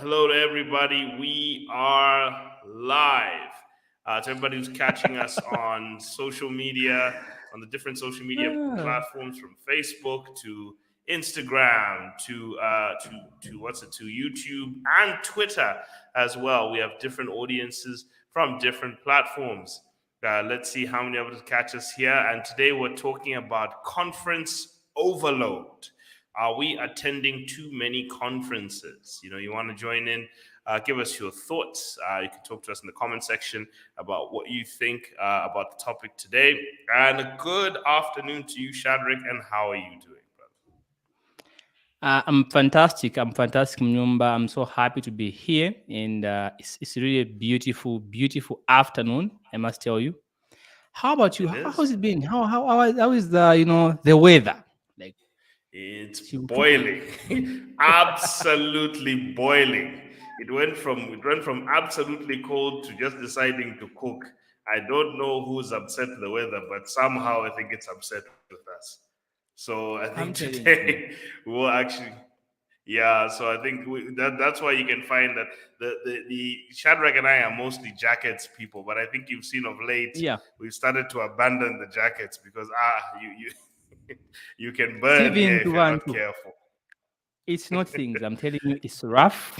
Hello to everybody. We are live. To everybody who's catching us on social media, on the different social media Ah, platforms, from Facebook to Instagram to YouTube and Twitter as well. We have different audiences from different platforms. Let's see how many of us catch us here. And today we're talking about conference overload. Are we attending too many conferences? You want to join in, give us your thoughts. You can talk to us in the comment section about what you think about the topic today. And a good afternoon to you, Shadrach, and how are you doing, brother? I'm fantastic. I'm fantastic, Mnyumba. I'm so happy to be here, and it's really a beautiful, beautiful afternoon. I must tell you. How about you? It How's is. it been? How is the the weather? Like, It's Chibutu- boiling, absolutely boiling. It went from absolutely cold to just deciding to cook. I don't know who's upset with the weather, but somehow I think it's upset with us. So I think I'm telling today you. we'll actually, yeah. So I think that's why you can find that the Shadrach and I are mostly jackets people, but I think you've seen of late Yeah, we've started to abandon the jackets because you you can burn here Steven if you're not Tuvantu. careful. It's not things. I'm telling you, it's rough.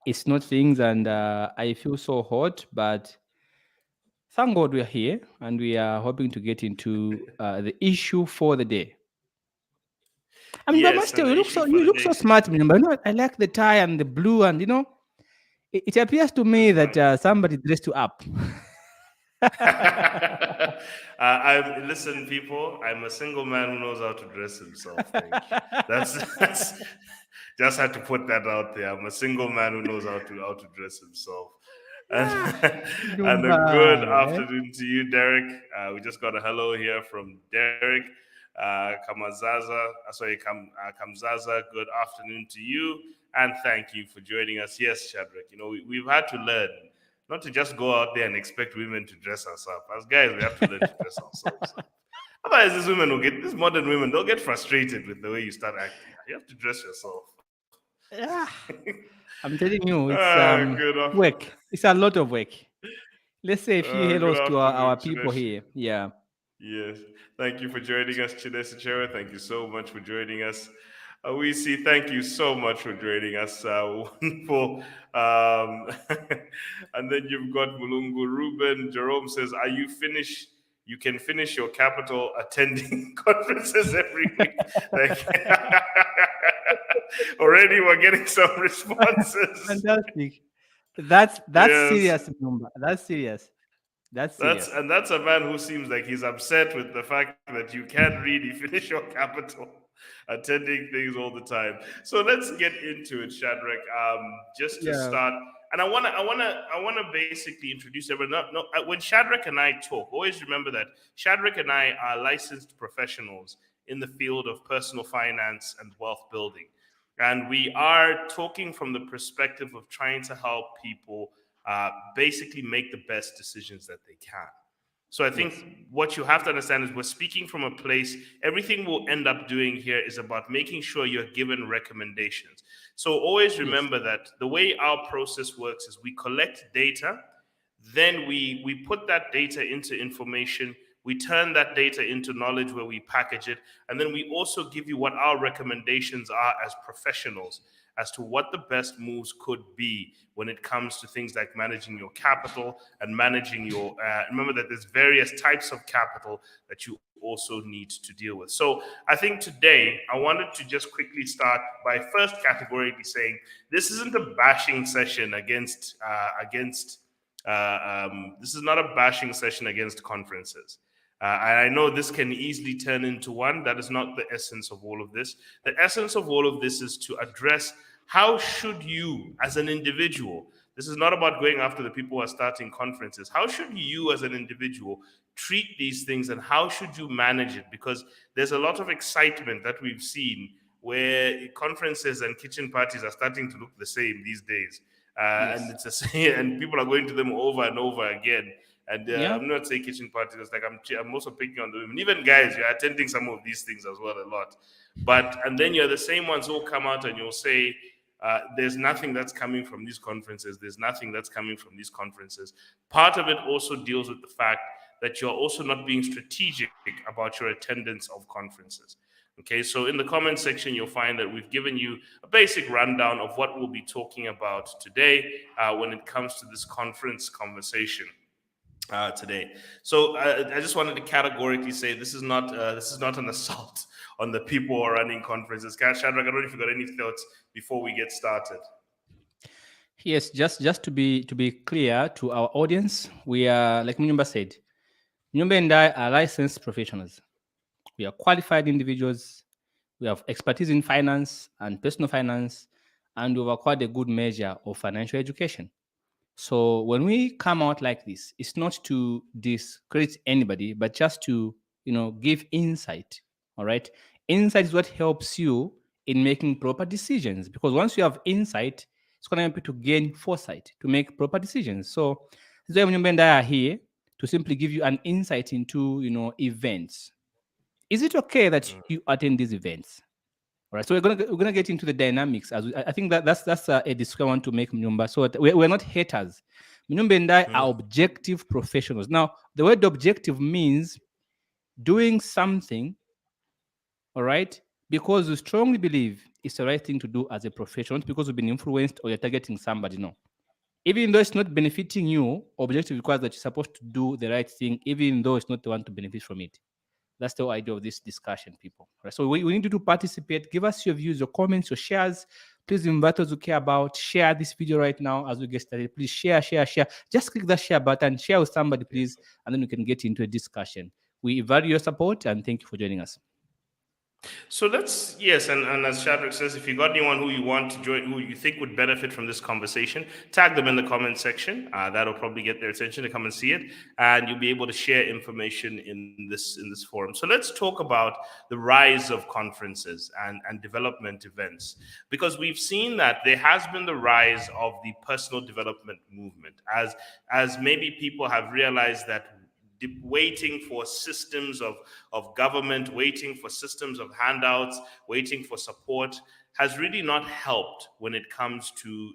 It's not things, and I feel so hot. But thank God we are here, and we are hoping to get into the issue for the day. I mean, but Yes, must and tell the you, issue for you the look day. so smart, remember. I like the tie and the blue, and it appears to me that Thank you. somebody dressed you up. I'm listen, people. I'm a single man who knows how to dress himself. Thank you. That's just had to put that out there. I'm a single man who knows how to dress himself. And Ah, and a good Dumbai, eh? afternoon to you, Derek. We just got a hello here from Derek Kamzaza. Good afternoon to you, and thank you for joining us. Yes, Shadrach. We've had to learn not to just go out there and expect women to dress us up. As guys, we have to learn to dress ourselves up. Otherwise, these modern women, they'll get frustrated with the way you start acting. You have to dress yourself. Yeah, I'm telling you, it's Good work. It's a lot of work. Let's say a few good hellos to our afternoon, people Chinesh. here. Yeah. Yes. Thank you for joining us, Chinesh Chera. Thank you so much for joining us. We see, thank you so much for joining us. Wonderful. And then you've got Mulungu Ruben. Jerome says, are you finished? You can finish your capital attending conferences every week. Like, already we're getting some responses. Fantastic. That's Yes. serious, number. That's serious. That's serious. That's a man who seems like he's upset with the fact that you can't really finish your capital attending things all the time. So let's get into it, Shadrach. Just to Yeah. start, and I wanna basically introduce everyone. When Shadrach and I talk, always remember that Shadrach and I are licensed professionals in the field of personal finance and wealth building, and we are talking from the perspective of trying to help people basically make the best decisions that they can. So I Yes. think what you have to understand is we're speaking from a place, everything we'll end up doing here is about making sure you're given recommendations. So always Yes. remember that the way our process works is we collect data, then we put that data into information, we turn that data into knowledge where we package it, and then we also give you what our recommendations are as professionals as to what the best moves could be when it comes to things like managing your capital and managing your remember that there's various types of capital that you also need to deal with. So I think today I wanted to just quickly start by first categorically saying this isn't a bashing session against this is not a bashing session against conferences. And I know this can easily turn into one. That is not the essence of all of this. The essence of all of this is to address how should you, as an individual, this is not about going after the people who are starting conferences. How should you, as an individual, treat these things and how should you manage it? Because there's a lot of excitement that we've seen where conferences and kitchen parties are starting to look the same these days. And Yes. it's a and people are going to them over and over again. And Yeah. I'm not saying kitchen parties. It's like I'm also picking on the women. Even guys, you're attending some of these things as well a lot. But and then you're the same ones who will come out and you'll say, There's nothing that's coming from these conferences. There's nothing that's coming from these conferences. Part of it also deals with the fact that you're also not being strategic about your attendance of conferences. Okay, so in the comment section, you'll find that we've given you a basic rundown of what we'll be talking about today when it comes to this conference conversation today. So I just wanted to categorically say this is not an assault on the people who are running conferences. Shadrach, I don't know if you got any thoughts before we get started. Yes, just to be clear to our audience, we are, like Munyumba said, Munyumba and I are licensed professionals. We are qualified individuals. We have expertise in finance and personal finance, and we've acquired a good measure of financial education. So when we come out like this, it's not to discredit anybody, but just to give insight. All right, insight is what helps you in making proper decisions, because once you have insight, it's going to help you to gain foresight to make proper decisions. So that's why Munyumba and I are here to simply give you an insight into events. Is it okay that you attend these events? All right, so we're gonna get into the dynamics as I think that's a discussion I want to make, Mnyumba. So we're not haters. Mnyumba and I are objective professionals. Now, the word objective means doing something, all right, because we strongly believe it's the right thing to do as a professional, not because we've been influenced or you're targeting somebody. No, even though it's not benefiting you, objective requires that you're supposed to do the right thing, even though it's not the one to benefit from it. That's the idea of this discussion, people. Right? So we need you to participate. Give us your views, your comments, your shares. Please invite those who care about. Share this video right now as we get started. Please share, share, share. Just click that share button, share with somebody, please, and then we can get into a discussion. We value your support and thank you for joining us. So yes, and as Shadrach says, if you got anyone who you want to join, who you think would benefit from this conversation, tag them in the comment section. That'll probably get their attention to come and see it, and you'll be able to share information in this forum. So let's talk about the rise of conferences and development events, because we've seen that there has been the rise of the personal development movement as maybe people have realized that waiting for systems of government, waiting for systems of handouts, waiting for support has really not helped when it comes to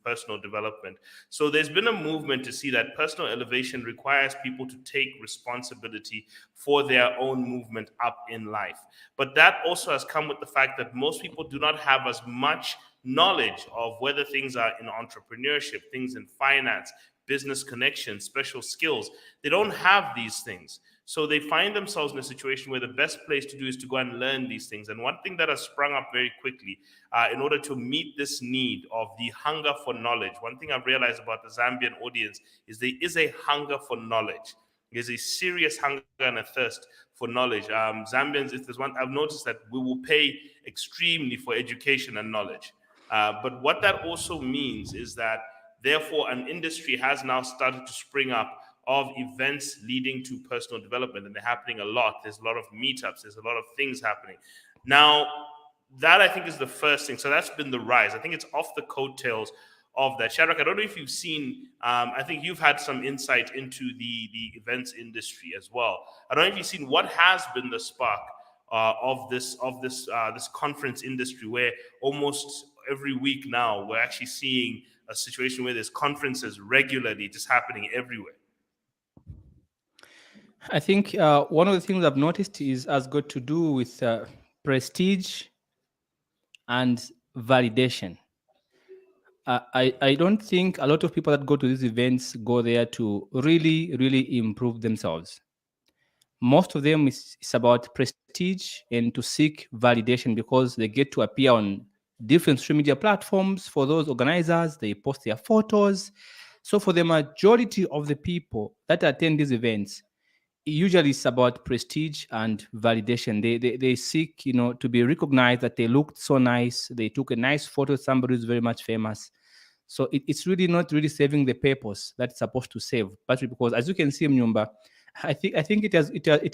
personal development. So there's been a movement to see that personal elevation requires people to take responsibility for their own movement up in life. But that also has come with the fact that most people do not have as much knowledge of whether things are in entrepreneurship, things in finance, business connections, special skills. They don't have these things. So they find themselves in a situation where the best place to do is to go and learn these things. And one thing that has sprung up very quickly in order to meet this need of the hunger for knowledge, one thing I've realized about the Zambian audience is there is a hunger for knowledge. There's a serious hunger and a thirst for knowledge. Zambians, if there's one, I've noticed that we will pay extremely for education and knowledge. But what that also means is that therefore, an industry has now started to spring up of events leading to personal development, and they're happening a lot. There's a lot of meetups, there's a lot of things happening. Now, that I think is the first thing. So that's been the rise. I think it's off the coattails of that. Shadrach, I don't know if you've seen, I think you've had some insight into the events industry as well. I don't know if you've seen what has been the spark of this conference industry, where almost every week now we're actually seeing a situation where there's conferences regularly just happening everywhere. I think one of the things I've noticed has got to do with prestige and validation. I don't think a lot of people that go to these events go there to really improve themselves. Most of them is about prestige and to seek validation, because they get to appear on different social media platforms. For those organizers, they post their photos. So for the majority of the people that attend these events, usually it's about prestige and validation. They seek, to be recognized that they looked so nice. They took a nice photo of somebody who's very much famous. So it's really not really serving the purpose that it's supposed to serve. But because, as you can see, Mnyumba, I think it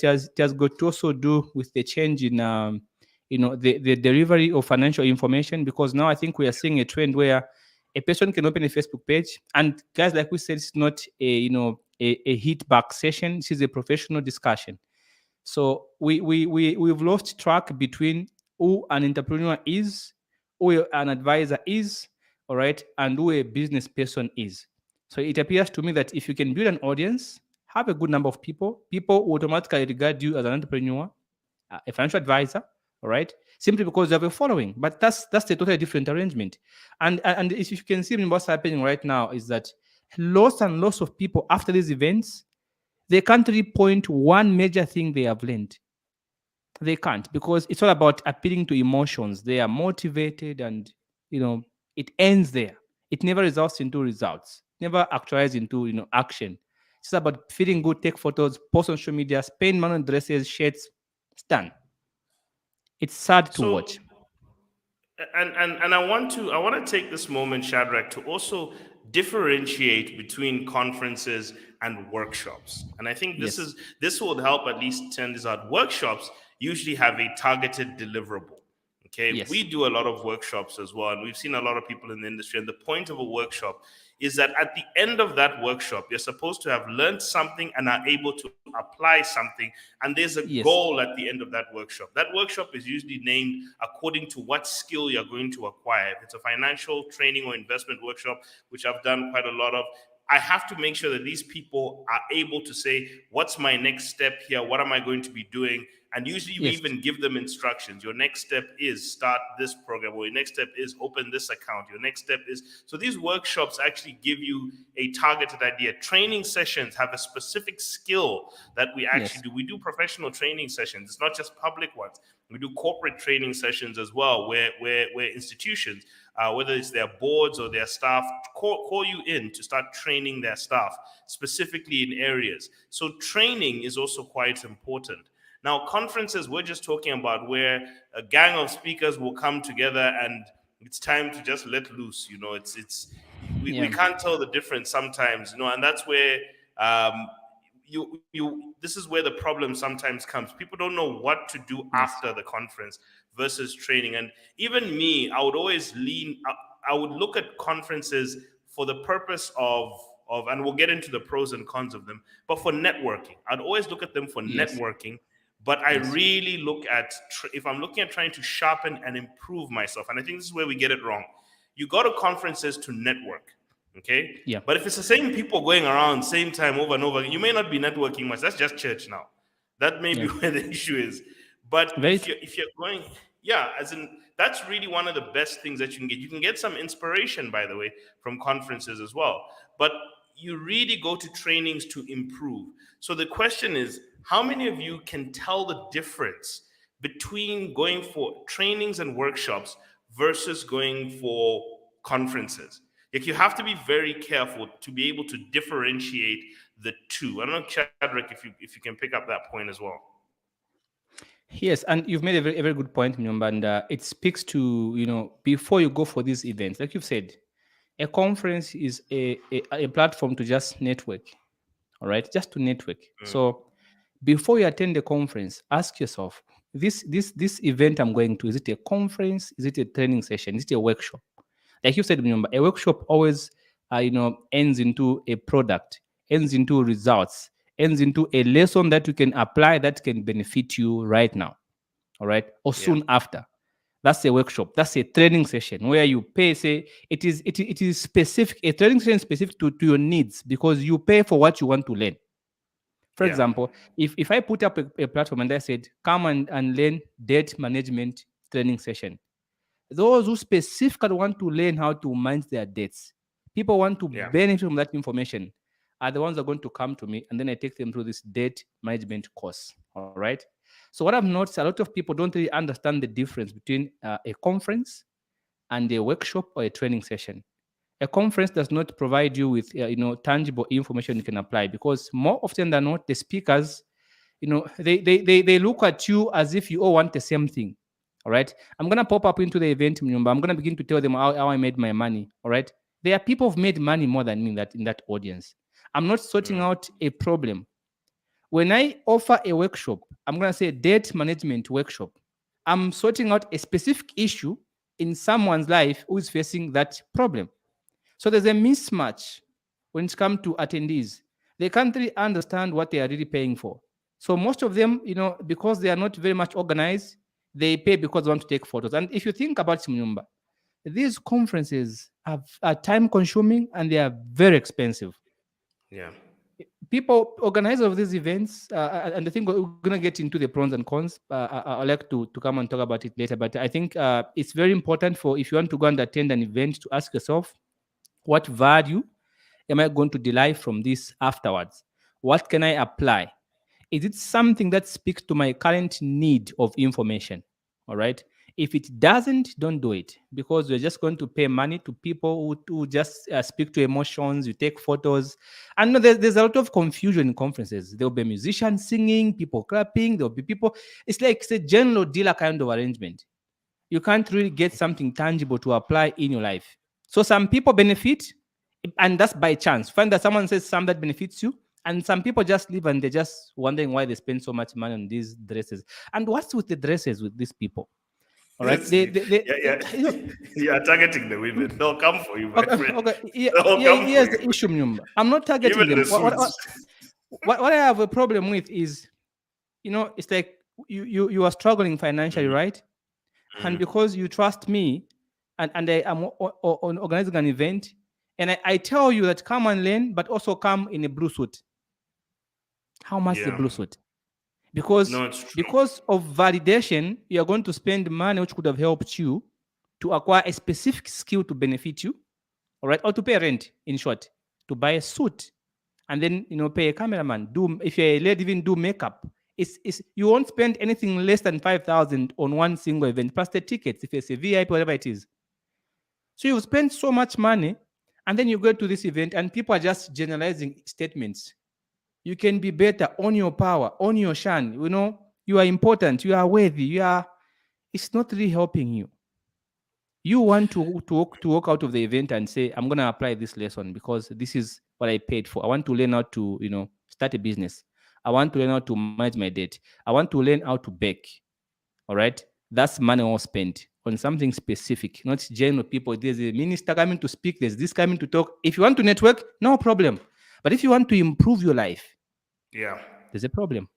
has got to also do with the change in the delivery of financial information, because now I think we are seeing a trend where a person can open a Facebook page, and guys, like we said, it's not a hit back session. This is a professional discussion. So we've lost track between who an entrepreneur is, who an advisor is, all right, and who a business person is. So it appears to me that if you can build an audience, have a good number of people will automatically regard you as an entrepreneur, a financial advisor, all right, simply because you have a following. But that's a totally different arrangement. And if you can see what's happening right now is that lots and lots of people after these events, they can't really point one major thing they have learned. They can't, because it's all about appealing to emotions. They are motivated, and it ends there. It never results into results, never actualize into action. It's about feeling good, take photos, post on social media, spend money on dresses, shirts. It's done. It's sad to So, watch. and I want to take this moment, Shadrach, to also differentiate between conferences and workshops. And I think this Yes. is this will help at least turn this out. Workshops usually have a targeted deliverable. Okay, we Yes. do a lot of workshops as well, and we've seen a lot of people in the industry. And the point of a workshop is that at the end of that workshop, you're supposed to have learned something and are able to apply something. And there's a Yes. goal at the end of that workshop. That workshop is usually named according to what skill you're going to acquire. If it's a financial training or investment workshop, which I've done quite a lot of, I have to make sure that these people are able to say, what's my next step here? What am I going to be doing? And usually we Yes. even give them instructions. Your next step is start this program, or your next step is open this account. Your next step is. So these workshops actually give you a targeted idea. Training sessions have a specific skill that we actually Yes. do. We do professional training sessions. It's not just public ones. We do corporate training sessions as well, where institutions, whether it's their boards or their staff, call you in to start training their staff specifically in areas. So training is also quite important. Now, conferences, we're just talking about where a gang of speakers will come together and it's time to just let loose. We Yeah. can't tell the difference sometimes, and that's where um, this is where the problem sometimes comes. People don't know what to do Yes. after the conference versus training. And even me, I would always I would look at conferences for the purpose of, and we'll get into the pros and cons of them, but for networking. I'd always look at them for Yes. networking, but I Yes. really look at if I'm looking at trying to sharpen and improve myself. And I think this is where we get it wrong. You go to conferences to network, okay? Yeah. But if it's the same people going around same time over and over, you may not be networking much. That's just church now. That may be Yeah. where the issue is. But Very true. if you're going, yeah, as in that's really one of the best things that you can get. You can get some inspiration, by the way, from conferences as well. But you really go to trainings to improve. So the question is, how many of you can tell the difference between going for trainings and workshops versus going for conferences? Like, you have to be very careful to be able to differentiate the two. I don't know, Chadrick, if you can pick up that point as well. Yes, and you've made a very good point, Mnyomba, and it speaks to, before you go for these events, like you've said, a conference is a platform to just network, all right, just to network. Mm, So before you attend the conference, ask yourself, this event I'm going to, is it a conference? Is it a training session? Is it a workshop? Like you said, remember, a workshop always, ends into a product, ends into results, ends into a lesson that you can apply that can benefit you right now, all right, or yeah, soon after. That's a workshop. That's a training session where you pay. Say it is specific. A training session is specific to your needs because you pay for what you want to learn. For yeah, example, if I put up a platform and I said, come and learn debt management training session, those who specifically want to learn how to manage their debts, people want to yeah, benefit from that information, are the ones that are going to come to me, and then I take them through this debt management course. All right. So what I've noticed, a lot of people don't really understand the difference between a conference and a workshop or a training session. A conference does not provide you with tangible information you can apply, because more often than not, the speakers, they look at you as if you all want the same thing. All right. I'm gonna pop up into the event, Mnyumba. I'm gonna begin to tell them how I made my money. All right. There are people who've made money more than me in that audience. I'm not sorting mm, out a problem. When I offer a workshop, I'm gonna say debt management workshop. I'm sorting out a specific issue in someone's life who is facing that problem. So there's a mismatch when it comes to attendees. They can't really understand what they are really paying for. So most of them, because they are not very much organized, they pay because they want to take photos. And if you think about Simnyumba, these conferences are time consuming and they are very expensive. Yeah. People organize of these events, and I think we're going to get into the pros and cons. I'd like to come and talk about it later, but I think it's very important for if you want to go and attend an event to ask yourself, what value am I going to derive from this afterwards? What can I apply? Is it something that speaks to my current need of information? All right. If it doesn't, don't do it, because you're just going to pay money to people who just speak to emotions. You take photos, and no, there's a lot of confusion in conferences. There'll be musicians singing, people clapping. There'll be people. It's a general dealer kind of arrangement. You can't really get something tangible to apply in your life. So some people benefit, and that's by chance. Find that someone says something that benefits you, and some people just live and they're just wondering why they spend so much money on these dresses. And what's with the dresses with these people? All right, That's deep. Yeah, you know, yeah. You are targeting the women. They'll come for you, my okay, friend. okay, yeah, They'll yeah. come for Here's you. the issue, Mnyumba. I'm not targeting Even them. the suits. What I have a problem with is, it's like you are struggling financially, Mhm, right? And mhm. because you trust me, and I am on organizing an event, and I tell you that come and learn, but also come in a blue suit. How much the Yeah. blue suit? Because No, it's true. because of validation, you are going to spend money which could have helped you to acquire a specific skill to benefit you, all right, or to pay rent, in short, to buy a suit, and then pay a cameraman. Do if you're a lady, even do makeup. It's you won't spend anything less than 5,000 on one single event, plus the tickets if it's a VIP, whatever it is. So you spend so much money, and then you go to this event, and people are just generalizing statements. You can be better, on your power, on your shine. You are important, you are worthy, you are. It's not really helping you. You want to walk out of the event and say, I'm going to apply this lesson because this is what I paid for. I want to learn how to start a business. I want to learn how to manage my debt. I want to learn how to bake. All right, that's money well spent on something specific, not general people. There's a minister coming to speak, there's this coming to talk. If you want to network, no problem. But if you want to improve your life, Yeah. there's a problem.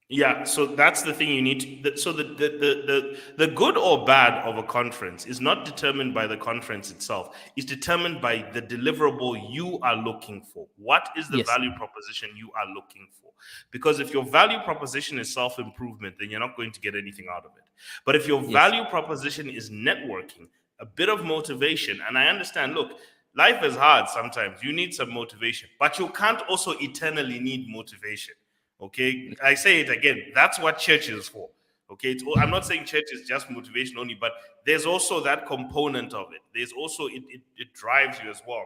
Yeah, so that's the thing you need to. So the good or bad of a conference is not determined by the conference itself. It's determined by the deliverable you are looking for. What is the Yes. value proposition you are looking for? Because if your value proposition is self improvement, then you're not going to get anything out of it. But if your Yes. value proposition is networking, a bit of motivation, and I understand. Look, life is hard sometimes. You need some motivation, but you can't also eternally need motivation. Okay, I say it again. That's what church is for. Okay, I'm not saying church is just motivation only, but there's also that component of it. There's also it drives you as well.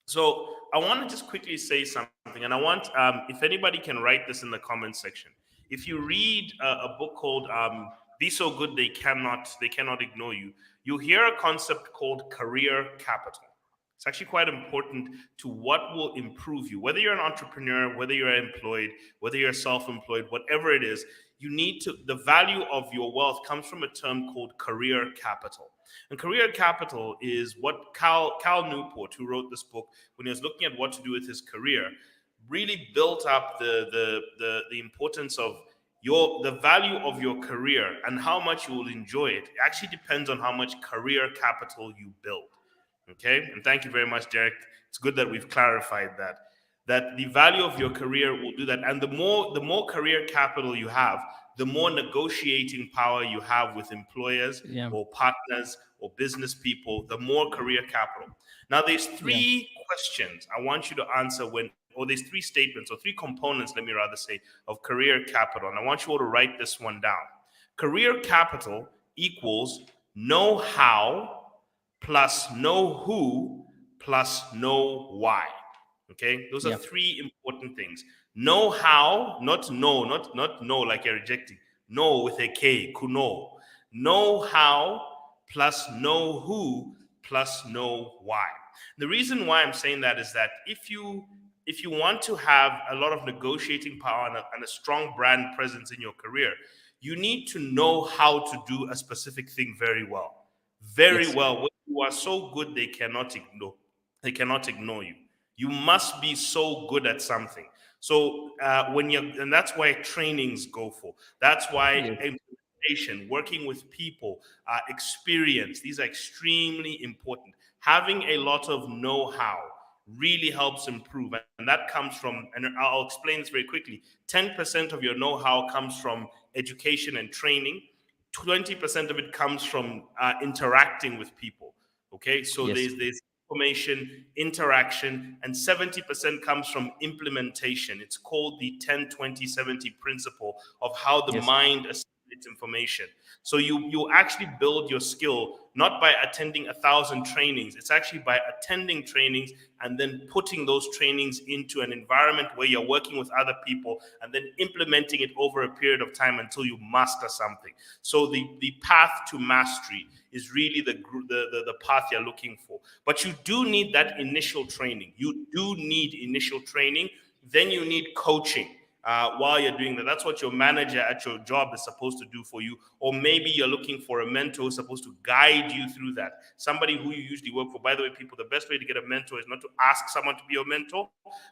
So I want to just quickly say something, and I want if anybody can write this in the comment section. If you read a book called "Be So Good They Cannot Ignore You," you hear a concept called career capital. It's actually quite important to what will improve you. Whether you're an entrepreneur, whether you're employed, whether you're self-employed, whatever it is, you need to. The value of your wealth comes from a term called career capital. And career capital is what Cal Newport, who wrote this book, when he was looking at what to do with his career, really built up the importance of the value of your career and how much you will enjoy it. It actually depends on how much career capital you build. Okay, and thank you very much, Derek. It's good that we've clarified that the value of your career will do that, and the more career capital you have, the more negotiating power you have with employers Yeah. or partners or business people, the more career capital. Now, there's Yeah. three questions I want you to answer or there's three statements or three components, let me rather say, of career capital. And I want you all to write this one down. Career capital equals know how plus know who plus know why. Okay, those are Yeah. three important things. Know how, not know, not know like you're rejecting. Know with a K, kuno. Know how plus know who plus know why. The reason why I'm saying that is that if you want to have a lot of negotiating power and a strong brand presence in your career, you need to know how to do a specific thing very well. Very Yes. well. When you are so good, they cannot ignore you. You must be so good at something. So and that's why trainings go for. That's why Yes. Communication, working with people, experience. These are extremely important. Having a lot of know-how really helps improve. And that comes from, and I'll explain this very quickly, 10% of your know-how comes from education and training. 20% of it comes from interacting with people. Okay, so Yes. there's information, interaction, and 70% comes from implementation. It's called the 10-20-70 principle of how the Yes. mind assimilates information. So you actually build your skill not by attending 1,000 trainings. It's actually by attending trainings and then putting those trainings into an environment where you're working with other people and then implementing it over a period of time until you master something. So the path to mastery is really the path you're looking for. But you do need that initial training. You do need initial training. Then you need coaching. While you're doing that, that's what your manager at your job is supposed to do for you. Or maybe you're looking for a mentor who's supposed to guide you through that. Somebody who you usually work for. By the way, people, the best way to get a mentor is not to ask someone to be your mentor,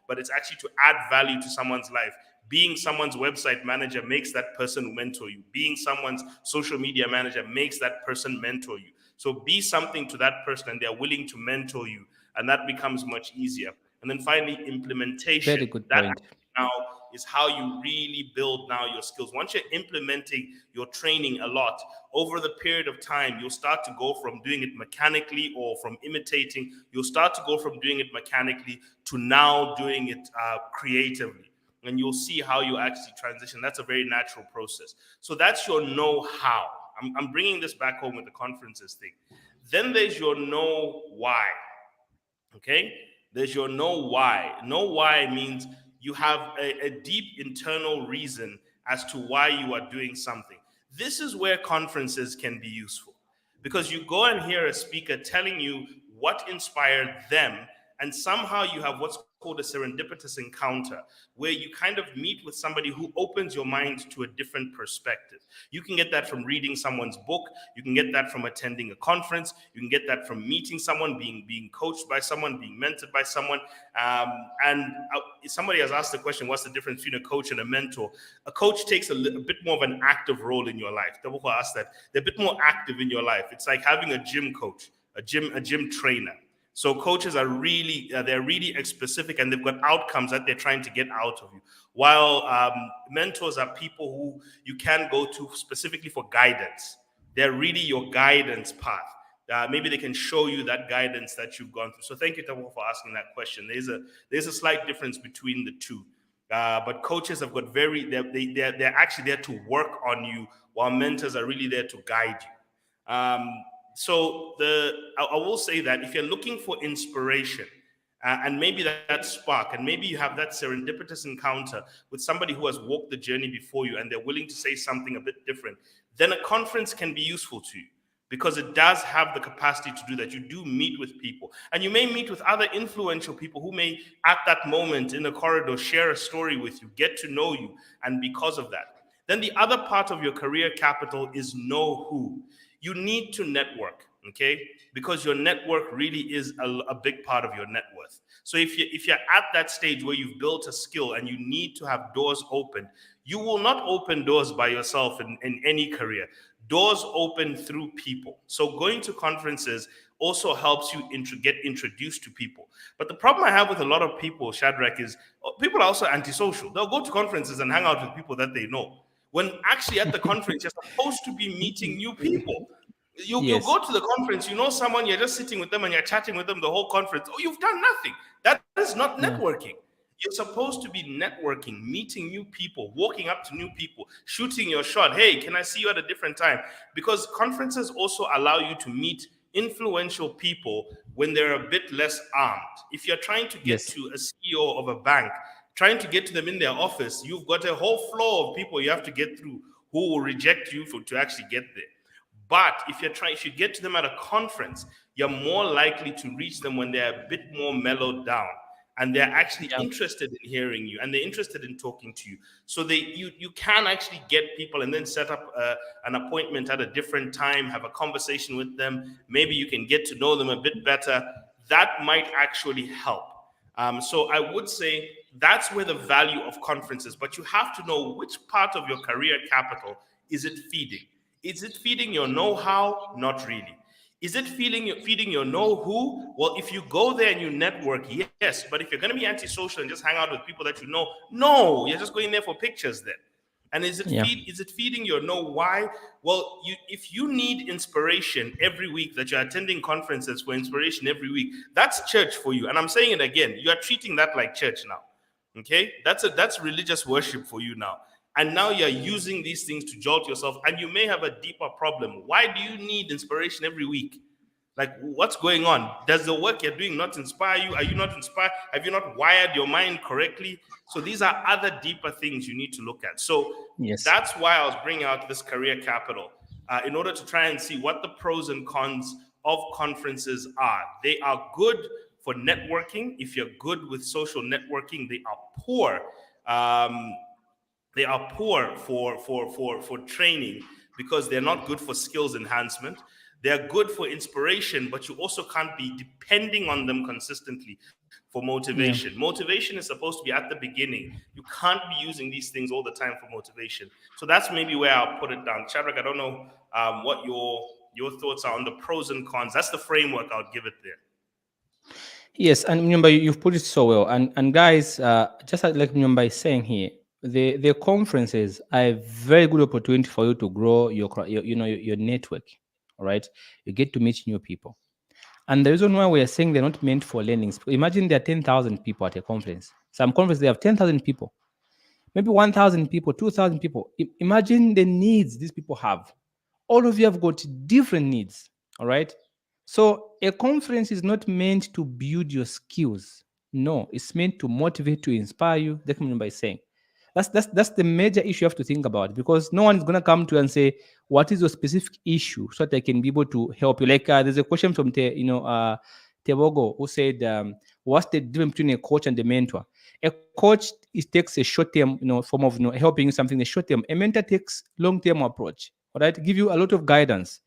but it's actually to add value to someone's life. Being someone's website manager makes that person mentor you. Being someone's social media manager makes that person mentor you. So be something to that person and they're willing to mentor you. And that becomes much easier. And then finally, implementation. Very good That point. now is how you really build now your skills. Once you're implementing your training a lot over the period of time, you'll start to go from doing it mechanically or from imitating. You'll start to go from doing it mechanically to now doing it creatively. And you'll see how you actually transition. That's a very natural process. So that's your know-how. I'm bringing this back home with the conferences thing. Then there's your know why. Okay? There's your know why. Know why means you have a deep internal reason as to why you are doing something. This is where conferences can be useful because you go and hear a speaker telling you what inspired them, and somehow you have what's called a serendipitous encounter where you kind of meet with somebody who opens your mind to a different perspective. You can get that from reading someone's book, you can get that from attending a conference, you can get that from meeting someone, being coached by someone, being mentored by someone. And somebody has asked the question, what's the difference between a coach and a mentor? A coach takes a bit more of an active role in your life. Taboko asked that. They're a bit more active in your life. It's like having a gym coach, a gym trainer. So coaches are really, they're really specific and they've got outcomes that they're trying to get out of you. While mentors are people who you can go to specifically for guidance. They're really your guidance path. Maybe they can show you that guidance that you've gone through. So thank you, Tabo, for asking that question. There's a slight difference between the two. But coaches have got they're actually there to work on you, while mentors are really there to guide you. So I will say that if you're looking for inspiration and maybe that spark, and maybe you have that serendipitous encounter with somebody who has walked the journey before you and they're willing to say something a bit different, then a conference can be useful to you because it does have the capacity to do that. You do meet with people, and you may meet with other influential people who may at that moment in the corridor share a story with you, get to know you, and because of that. Then the other part of your career capital is know who. You need to network, okay? Because your network really is a big part of your net worth. So if you're at that stage where you've built a skill and you need to have doors open, you will not open doors by yourself in any career. Doors open through people. So going to conferences also helps you get introduced to people. But the problem I have with a lot of people, Shadrach, is people are also antisocial. They'll go to conferences and hang out with people that they know, when actually at the conference you're supposed to be meeting new people. You Yes. go to the conference, you know someone, you're just sitting with them and you're chatting with them the whole conference. Oh, you've done nothing. That is not Yeah. networking. You're supposed to be networking, meeting new people, walking up to new people, shooting your shot. Hey, can I see you at a different time? Because conferences also allow you to meet influential people when they're a bit less armed. If you're trying to get Yes. to a CEO of a bank, trying to get to them in their office, you've got a whole flow of people you have to get through who will reject you to actually get there. But if you get to them at a conference, you're more likely to reach them when they're a bit more mellowed down and they're actually Yeah. interested in hearing you and they're interested in talking to you. So you can actually get people and then set up an appointment at a different time, have a conversation with them. Maybe you can get to know them a bit better. That might actually help. So I would say that's where the value of conferences, but you have to know which part of your career capital is it feeding. Is it feeding your know-how? Not really. Is it feeding your know-who? Well, if you go there and you network, yes. But if you're going to be antisocial and just hang out with people that you know, no, you're just going there for pictures then. And Yeah. is it feeding your know why? Well, if you need inspiration every week, that you're attending conferences for inspiration every week, that's church for you. And I'm saying it again, you are treating that like church now. Okay? That's religious worship for you now. And now you're using these things to jolt yourself, and you may have a deeper problem. Why do you need inspiration every week? Like, what's going on? Does the work you're doing not inspire you? Are you not inspired? Have you not wired your mind correctly? So these are other deeper things you need to look at. So Yes. that's why I was bringing out this career capital, in order to try and see what the pros and cons of conferences are. They are good for networking. If you're good with social networking, they are poor. Um, they are poor for training, because they're not good for skills enhancement. They're good for inspiration, but you also can't be depending on them consistently for Yeah. motivation. Motivation is supposed to be at the beginning. You can't be using these things all the time for motivation. So that's maybe where I'll put it down. Shadrach, I don't know what your thoughts are on the pros and cons. That's the framework I'll give it there. Yes, and remember, you've put it so well. And guys, just like remember is saying here, the conferences are a very good opportunity for you to grow your network. All right, you get to meet new people. And the reason why we are saying they're not meant for learnings, imagine there are 10,000 people at a conference. Some conferences they have 10,000 people, maybe 1,000 people, 2,000 people. Imagine the needs these people have. All of you have got different needs. All right. So a conference is not meant to build your skills. No, it's meant to motivate, to inspire you. That's what I mean by saying. That's the major issue you have to think about, because no one is gonna come to you and say, "What is your specific issue?" so that I can be able to help you. Like there's a question from Tebogo who said, "What's the difference between a coach and a mentor?" A coach it takes a short term, form of helping you something. A short term. A mentor takes long term approach. All right, give you a lot of guidance.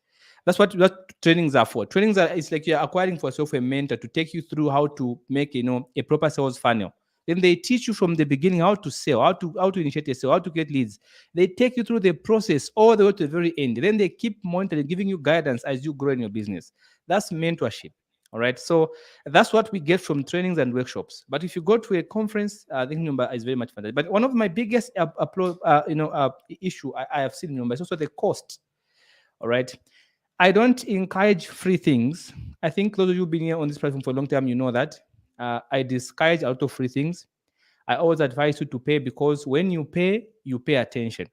That's what trainings are for. Trainings are it's like you're acquiring for yourself a mentor to take you through how to make a proper sales funnel. Then they teach you from the beginning how to sell, how to initiate a sale, how to get leads. They take you through the process all the way to the very end. Then they keep monitoring, giving you guidance as you grow in your business. That's mentorship. All right. So that's what we get from trainings and workshops. But if you go to a conference, I think number is very much fantastic. But one of my biggest issue I have seen number is also the cost. All right. I don't encourage free things. I think those of you been here on this platform for a long time, you know that. I discourage a lot of free things. I always advise you to pay, because when you pay attention.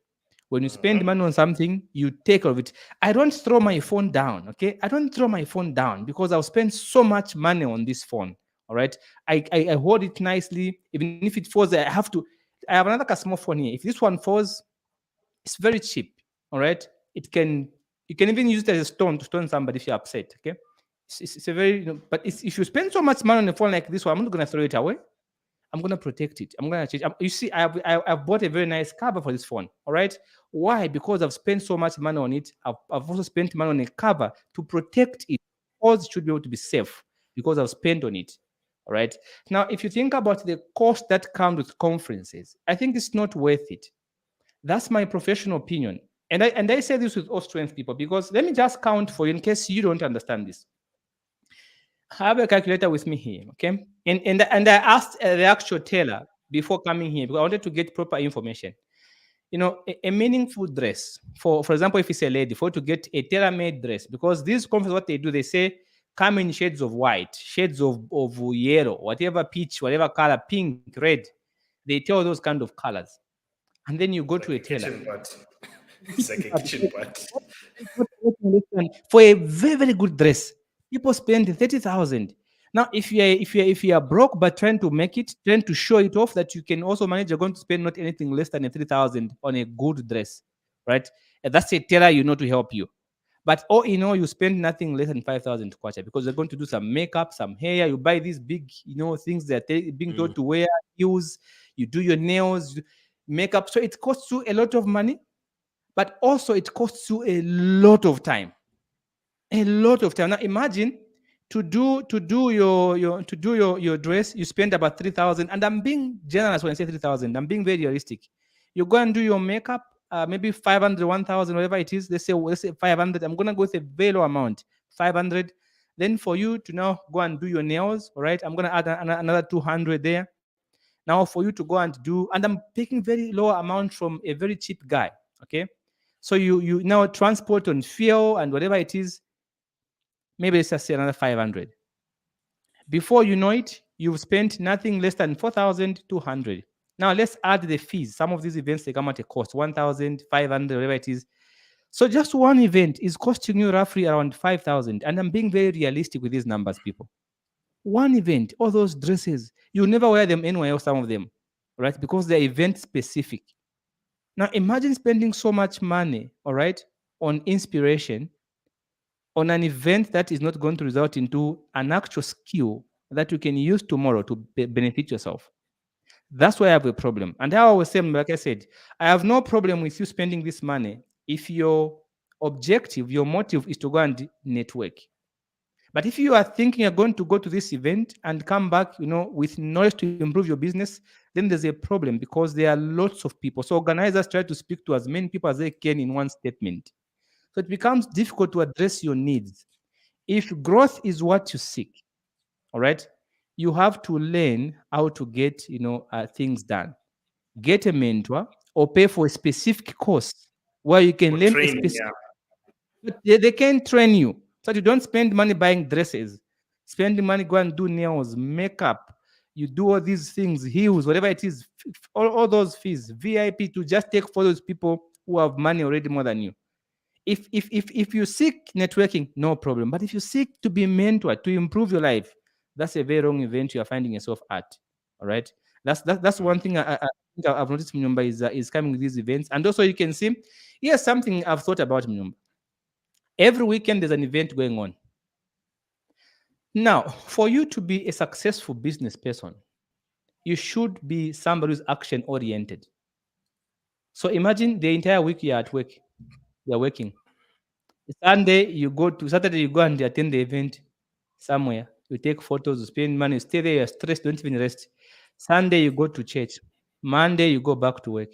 When you spend Mhm. money on something, you take care of it. I don't throw my phone down, okay? I don't throw my phone down because I'll spend so much money on this phone. All right. I hold it nicely. Even if it falls, I have another small phone here. If this one falls, it's very cheap. All right. It can You can even use it as a stone to stone somebody if you're upset. Okay. It's a very but if you spend so much money on a phone like this one, I'm not gonna throw it away. I'm gonna protect it. I'm gonna change. You see, I've bought a very nice cover for this phone. All right. Why? Because I've spent so much money on it. I've also spent money on a cover to protect it. All should be able to be safe because I've spent on it. All right. Now, if you think about the cost that comes with conferences, I think it's not worth it. That's my professional opinion. And I say this with all strength, people, because let me just count for you in case you don't understand this. I have a calculator with me here, okay? And I asked the actual teller before coming here because I wanted to get proper information. A meaningful dress for example, if it's a lady, for her to get a tailor-made dress, because these conferences, what they do, they say come in shades of white, shades of yellow, whatever peach, whatever color, pink, red. They tell those kind of colors, and then you go It's to like a a tailor. kitchen butt. It's like a kitchen butt. For a very very good dress, people spend 30,000. Now, if you are broke but trying to make it, trying to show it off that you can also manage, you're going to spend not anything less than a 3,000 on a good dress, right? And that's a tailor to help you. But all in all, you spend nothing less than 5,000 kwacha, because they're going to do some makeup, some hair. You buy these big, things that are being told Mm. to wear, use. You do your nails, makeup. So it costs you a lot of money, but also it costs you a lot of time. A lot of time. Now imagine to do your dress, you spend about 3,000, and I'm being generous when I say 3,000. I'm being very realistic. You go and do your makeup, maybe 500, 1,000, whatever it is. Let's say 500. I'm gonna go with a very low amount, 500. Then for you to now go and do your nails, all right? I'm gonna add another 200 there. Now for you to go and do, and I'm taking very low amount from a very cheap guy. Okay, so you now transport on fuel and whatever it is. Maybe let's just say another 500. Before you know it, you've spent nothing less than 4,200. Now let's add the fees. Some of these events they come at a cost 1,500, whatever it is. So just one event is costing you roughly around 5,000. And I'm being very realistic with these numbers, people. One event, all those dresses, you never wear them anywhere else, some of them, right? Because they're event specific. Now imagine spending so much money, all right, on inspiration, on an event that is not going to result into an actual skill that you can use tomorrow to benefit yourself. That's why I have a problem. And how I was saying, like I said, I have no problem with you spending this money if your objective, your motive is to go and network. But if you are thinking you're going to go to this event and come back, with knowledge to improve your business, then there's a problem because there are lots of people. So organizers try to speak to as many people as they can in one statement. So it becomes difficult to address your needs. If growth is what you seek, all right, you have to learn how to get, things done. Get a mentor or pay for a specific course where you can For learn a training, specific. yeah. But they can train you. So you don't spend money buying dresses. Spend the money, go and do nails, makeup. You do all these things, heels, whatever it is, all those fees, VIP to just take photos people who have money already more than you. If you seek networking, no problem. But if you seek to be mentored to improve your life, that's a very wrong event you are finding yourself at. All right, that's one thing I think I've noticed. Mnyumba is coming with these events, and also you can see here's something I've thought about Mnyumba. Every weekend there's an event going on. Now, for you to be a successful business person, you should be somebody who's action oriented. So imagine the entire week you're at work, you're working. Saturday, you go and attend the event somewhere. You take photos, you spend money, you stay there, you're stressed, don't even rest. Sunday, you go to church. Monday, you go back to work.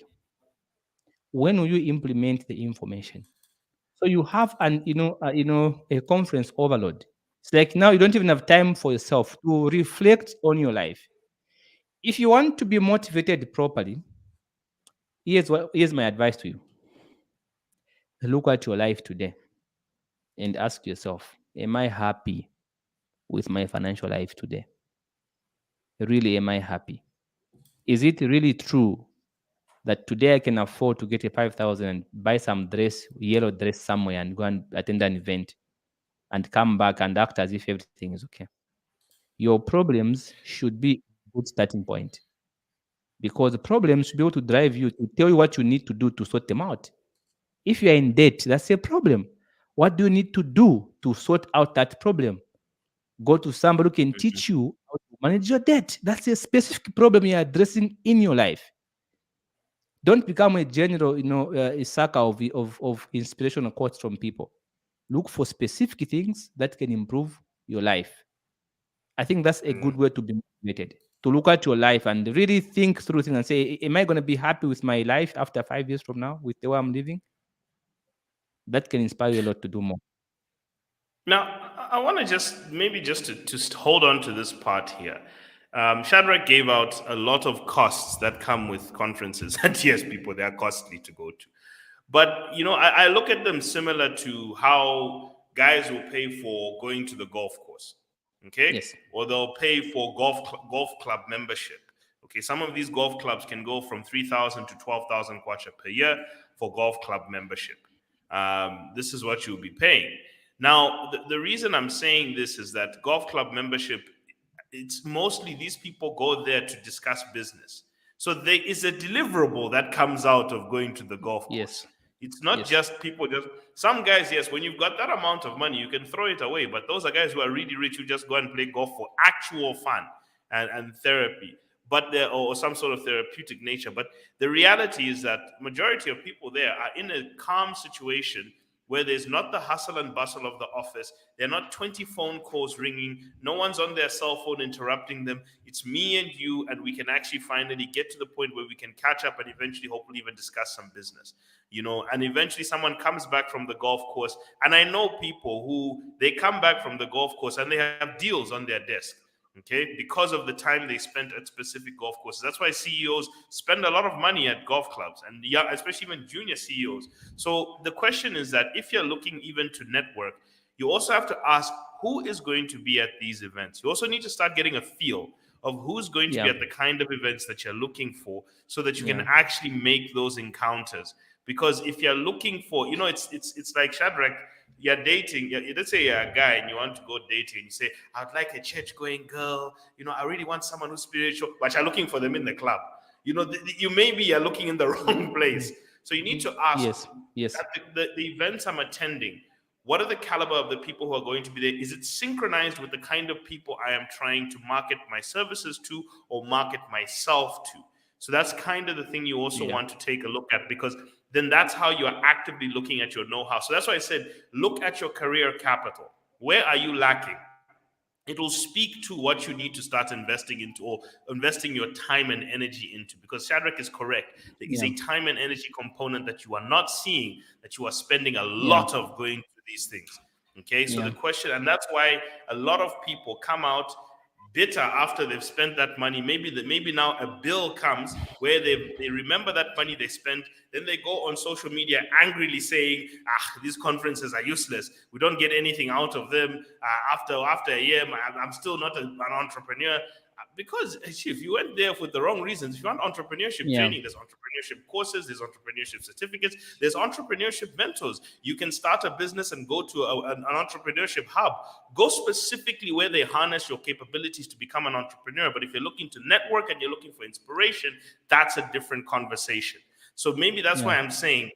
When will you implement the information? So you have a conference overload. It's like now you don't even have time for yourself to reflect on your life. If you want to be motivated properly, here's my advice to you. Look at your life today and ask yourself, am I happy with my financial life today? Really, am I happy? Is it really true that today I can afford to get a 5,000 and buy some dress, yellow dress somewhere and go and attend an event and come back and act as if everything is okay? Your problems should be a good starting point because the problems should be able to drive you to tell you what you need to do to sort them out. If you are in debt, that's a problem. What do you need to do to sort out that problem? Go to somebody who can Mhm. teach you how to manage your debt. That's a specific problem you're addressing in your life. Don't become a general, a sucker of inspirational quotes from people. Look for specific things that can improve your life. I think that's a Mm. good way to be motivated. To look at your life and really think through things and say, am I going to be happy with my life after 5 years from now with the way I'm living? That can inspire you a lot to do more. Now, I want to just to hold on to this part here. Shadrach gave out a lot of costs that come with conferences, and yes, people, they are costly to go to. But I look at them similar to how guys will pay for going to the golf course, okay, Yes. or they'll pay for golf club membership. Okay, some of these golf clubs can go from 3,000 to 12,000 kwacha per year for golf club membership. This is what you'll be paying. Now, the reason I'm saying this is that golf club membership, it's mostly these people go there to discuss business. So there is a deliverable that comes out of going to the golf Yes. course. It's not Yes. just people just some guys, yes, when you've got that amount of money, you can throw it away. But those are guys who are really rich who just go and play golf for actual fun and therapy. But there or some sort of therapeutic nature. But the reality is that majority of people there are in a calm situation where there's not the hustle and bustle of the office. There are not 20 phone calls ringing. No one's on their cell phone interrupting them. It's me and you, and we can actually finally get to the point where we can catch up and eventually, hopefully, even discuss some business. And eventually someone comes back from the golf course. And I know people who they come back from the golf course and they have deals on their desk. Okay, because of the time they spent at specific golf courses. That's why CEOs spend a lot of money at golf clubs, and yeah, especially even junior CEOs. So the question is that if you're looking even to network, you also have to ask who is going to be at these events. You also need to start getting a feel of who's going to be Yeah. at the kind of events that you're looking for, so that you can Yeah. actually make those encounters. Because if you're looking for, it's like Shadrach, you're dating, let's say you're a guy and you want to go dating, and you say, I'd like a church going girl, I really want someone who's spiritual, but you're looking for them in the club. You maybe you're looking in the wrong place. So you need to ask, Yes. Yes. at the events I'm attending, what are the caliber of the people who are going to be there? Is it synchronized with the kind of people I am trying to market my services to or market myself to? So that's kind of the thing you also Yeah. want to take a look at, because then that's how you are actively looking at your know-how. So that's why I said, look at your career capital. Where are you lacking? It will speak to what you need to start investing into, or investing your time and energy into, because Shadrach is correct. There is Yeah. a time and energy component that you are not seeing, that you are spending a Yeah. lot of going to these things. Okay, so the Yeah. question, and that's why a lot of people come out bitter after they've spent that money. Maybe now a bill comes where they remember that money they spent. Then they go on social media angrily saying, these conferences are useless. We don't get anything out of them. After a year, I'm still not an entrepreneur. Because if you went there for the wrong reasons, if you want entrepreneurship Yeah. training, there's entrepreneurship courses, there's entrepreneurship certificates, there's entrepreneurship mentors. You can start a business and go to an entrepreneurship hub. Go specifically where they harness your capabilities to become an entrepreneur. But if you're looking to network and you're looking for inspiration, that's a different conversation. So maybe that's Yeah. why I'm saying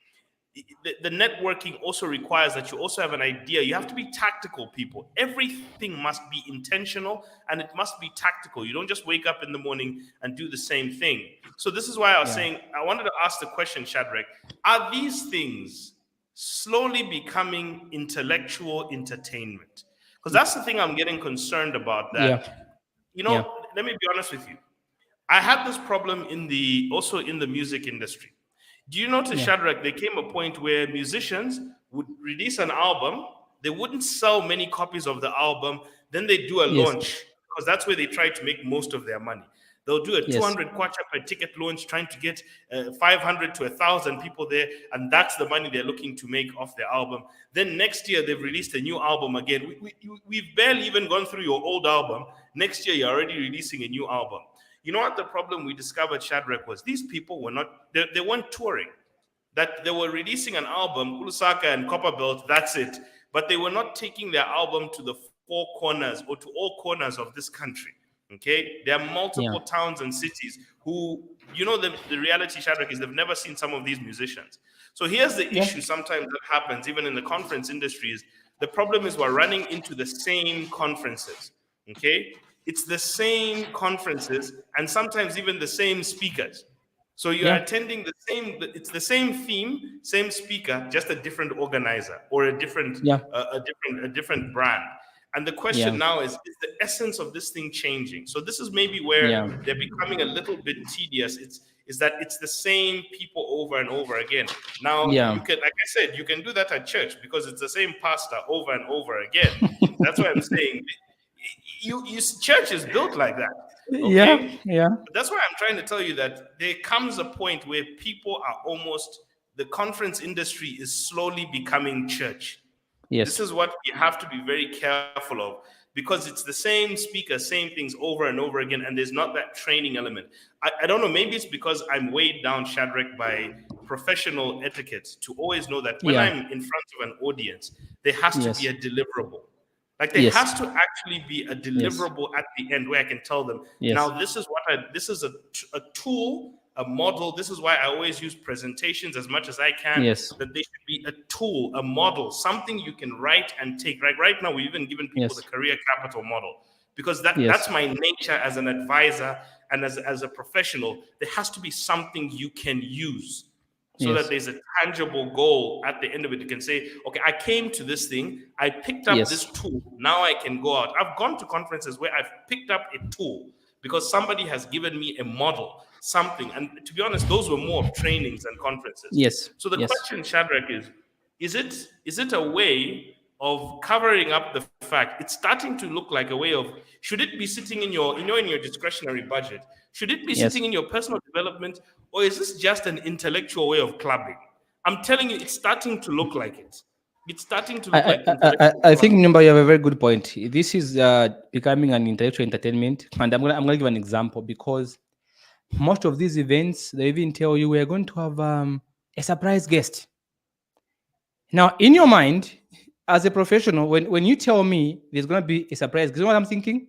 the networking also requires that you also have an idea. You have to be tactical, people. Everything must be intentional and it must be tactical. You don't just wake up in the morning and do the same thing. So this is why I was Yeah. saying, I wanted to ask the question, Shadrach, are these things slowly becoming intellectual entertainment? Because that's the thing I'm getting concerned about, Yeah. that, Yeah. let me be honest with you. I had this problem also in the music industry. Do you notice, Yeah. Shadrach, there came a point where musicians would release an album, they wouldn't sell many copies of the album, then they do a Yes. launch, because that's where they try to make most of their money. They'll do a Yes. 200 kwacha per ticket launch, trying to get 500 to 1,000 people there, and that's the money they're looking to make off their album. Then next year, they've released a new album again. We've barely even gone through your old album. Next year, you're already releasing a new album. You know what the problem we discovered, Shadrach, was? These people were not, they weren't touring. That they were releasing an album, Kulusaka and Copperbelt, that's it. But they were not taking their album to the four corners or to all corners of this country. Okay? There are multiple Yeah. towns and cities who, the reality, Shadrach, is they've never seen some of these musicians. So here's the Yeah. issue sometimes that happens, even in the conference industries. The problem is we're running into the same conferences. Okay? It's the same conferences and sometimes even the same speakers. So you're Yeah. attending it's the same theme, same speaker, just a different organizer or Yeah. a different brand. And the question Yeah. now is the essence of this thing changing? So this is maybe Yeah. where they're becoming a little bit tedious. Is that it's the same people over and over again. Now Yeah. you can, like I said, you can do that at church because it's the same pastor over and over again. That's why I'm saying church is built like that. Yeah. Okay, Yeah. but that's why I'm trying to tell you that there comes a point where people are the conference industry is slowly becoming church. This Yes. is what we have to be very careful of, because it's the same speaker, same things over and over again, and there's not that training element. I don't know, maybe it's because I'm weighed down, Shadrach, by professional etiquette to always know that when Yeah. I'm in front of an audience, there has to be Yes. a deliverable. Like there Yes. has to actually be a Yes. deliverable at the end where I can tell them, Yes. now this is this is a tool, a model. This is why I always use presentations as much as I can, Yes. that they should be a tool, a model, something you can write and take. Right now, we've even given people the Yes. career capital model, because Yes. that's my nature as an advisor and as a professional. There has to be something you can use. so that Yes. there's a tangible goal at the end of it. You can say, okay, I came to this thing, I picked up this Yes. tool, now I can go out. I've gone to conferences where I've picked up a tool because somebody has given me a model, something. And to be honest, those were more of trainings and conferences. Yes. So the Yes. question, Shadrach, is it a way of covering up the fact it's starting to look like a way of, should it be sitting in your in your discretionary budget, should it be Yes. sitting in your personal development, or is this just an intellectual way of clubbing? I'm telling you, it's starting to look like it. It's starting to look like intellectual I think clubbing. Number, you have a very good point. This is becoming an intellectual entertainment, and I'm gonna give an example because most of these events they even tell you we're going to have a surprise guest. Now, in your mind, as a professional, when you tell me there's gonna be a surprise, you know what I'm thinking?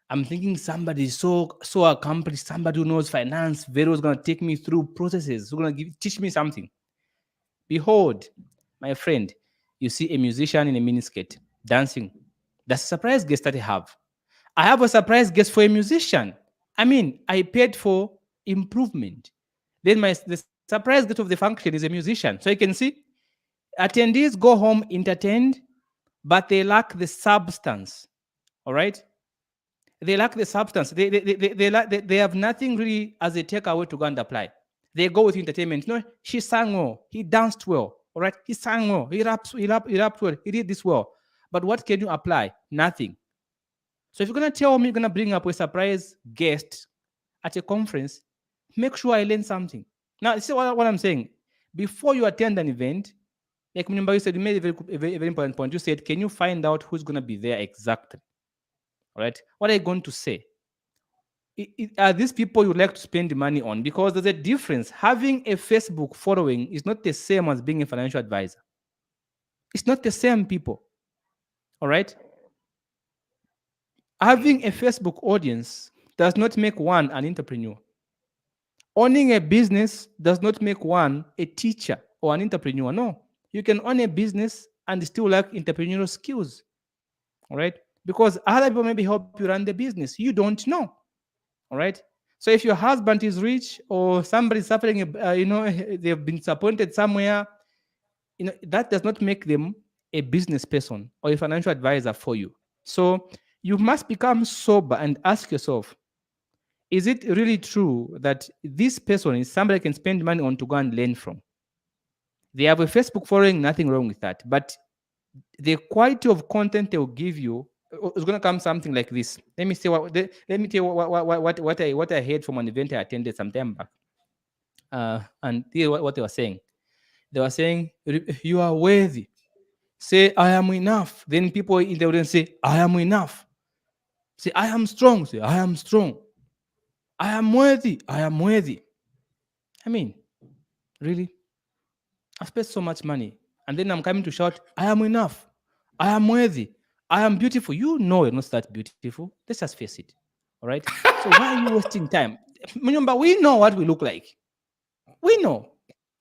I'm thinking somebody so accomplished, somebody who knows finance, very well is gonna take me through processes, who's gonna teach me something. Behold, my friend, you see a musician in a miniskirt dancing. That's a surprise guest that I have. I have a surprise guest for a musician. I mean, I paid for improvement. Then the surprise guest of the function is a musician. So you can see attendees go home entertained, but they lack the substance. All right? They lack the substance. They have nothing really as a takeaway to go and apply. They go with entertainment. No, she sang well. He danced well. All right. He sang well. He rapped well. He did this well. But what can you apply? Nothing. So if you're gonna tell me you're gonna bring up a surprise guest at a conference, make sure I learn something. Now, see what I'm saying. Before you attend an event, like remember you said, you made a very important point. You said, can you find out who's gonna be there exactly? All right. What are you going to say? Are these people you like to spend money on? Because there's a difference. Having a Facebook following is not the same as being a financial advisor. It's not the same, people. All right. Having a Facebook audience does not make one an entrepreneur. Owning a business does not make one a teacher or an entrepreneur. No. You can own a business and still lack entrepreneurial skills. All right. Because other people maybe help you run the business. You don't know. All right. So if your husband is rich or somebody suffering, they've been disappointed somewhere, that does not make them a business person or a financial advisor for you. So you must become sober and ask yourself, is it really true that this person is somebody I can spend money on to go and learn from? They have a Facebook following, nothing wrong with that. But the quality of content they will give you is going to come something like this. Let me let me tell you what I heard from an event I attended some time back. And here what they were saying. They were saying, you are worthy. Say, I am enough. Then people in the audience say, I am enough. Say, I am strong. Say, I am strong. I am worthy. I am worthy. I mean, really? I spent so much money. And then I'm coming to shout, I am enough. I am worthy. I am beautiful. You know you're not that beautiful. Let's just face it. All right. So why are you wasting time? Remember, we know what we look like. We know.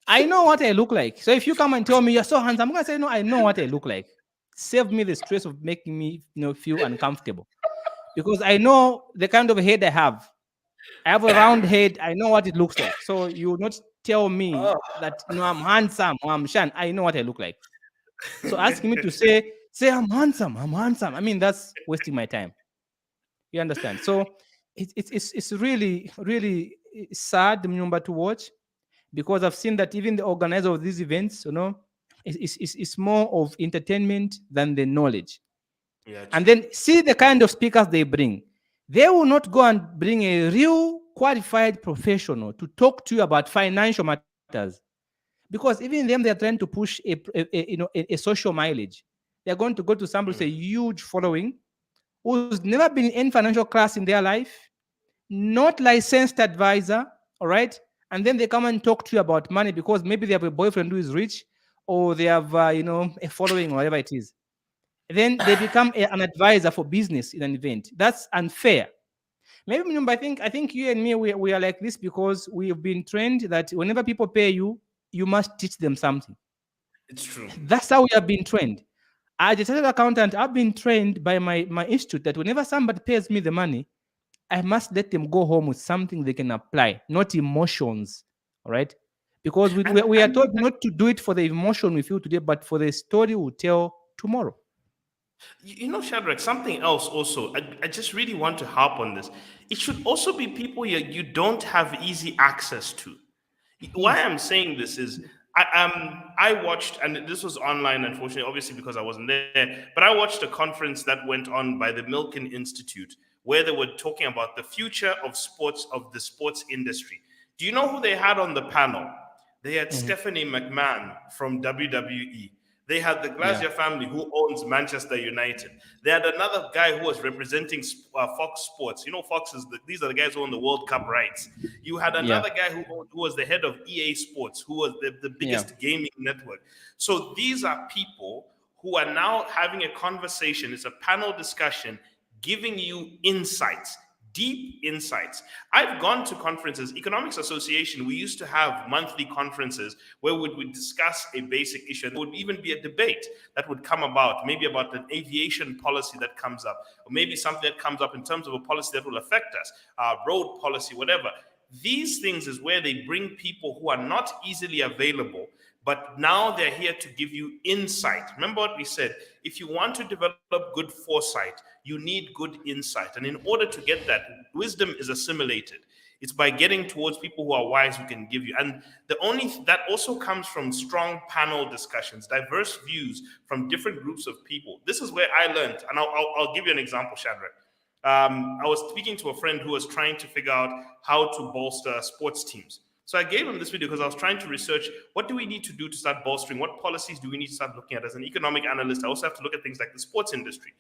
I know what I look like. So if you come and tell me you're so handsome, I'm gonna say, no, I know what I look like. Save me the stress of making me, feel uncomfortable. Because I know the kind of head I have. I have a round head. I know what it looks like. So you will not tell me Oh. that I'm handsome or I'm shan. I know what I look like. So asking me to say I'm handsome, I'm handsome. I mean, that's wasting my time. You understand? So it's really, really sad, number to watch, because I've seen that even the organizer of these events, it's more of entertainment than the knowledge. Yeah, And true. then see the kind of speakers they bring. They will not go and bring a real qualified professional to talk to you about financial matters, because even them, they are trying to push a social mileage. They're going to go to somebody with a huge following who's never been in any financial class in their life, not licensed advisor, all right? And then they come and talk to you about money because maybe they have a boyfriend who is rich, or they have, a following or whatever it is. Then they become an advisor for business in an event. That's unfair. Maybe I think you and me, we are like this because we have been trained that whenever people pay you, you must teach them something. It's true. That's how we have been trained. As a chartered accountant, I've been trained by my institute that whenever somebody pays me the money, I must let them go home with something they can apply, not emotions. All right. because And we are told not to do it for the emotion we feel today, but for the story we tell tomorrow. Shadrach, something else also, I just really want to harp on this. It should also be people you don't have easy access to. Why Yes. I'm saying this is I watched, and this was online, unfortunately, obviously because I wasn't there, but I watched a conference that went on by the Milken Institute where they were talking about the future of sports, of the sports industry. Do you know who they had on the panel? They had Mhm. Stephanie McMahon from WWE. They had the Yeah. Glazier family who owns Manchester United. They had another guy who was representing Fox Sports. Fox these are the guys who own the World Cup rights. You had Yeah. another guy who was the head of EA Sports, who was the Yeah. biggest gaming network. So these are people who are now having a conversation. It's a panel discussion, giving you insights, deep insights. I've gone to conferences, Economics Association, we used to have monthly conferences where we would discuss a basic issue. And there would even be a debate that would come about, maybe about an aviation policy that comes up, or maybe something that comes up in terms of a policy that will affect us, road policy, whatever. These things is where they bring people who are not easily available, but now they're here to give you insight. Remember what we said: if you want to develop good foresight, you need good insight. And in order to get that, wisdom is assimilated. It's by getting towards people who are wise who can give you. And that also comes from strong panel discussions, diverse views from different groups of people. This is where I learned, and I'll give you an example, Shadrach. I was speaking to a friend who was trying to figure out how to bolster sports teams. So I gave him this video because I was trying to research what do we need to do to start bolstering, what policies do we need to start looking at. As an economic analyst, I also have to look at things like the sports industry.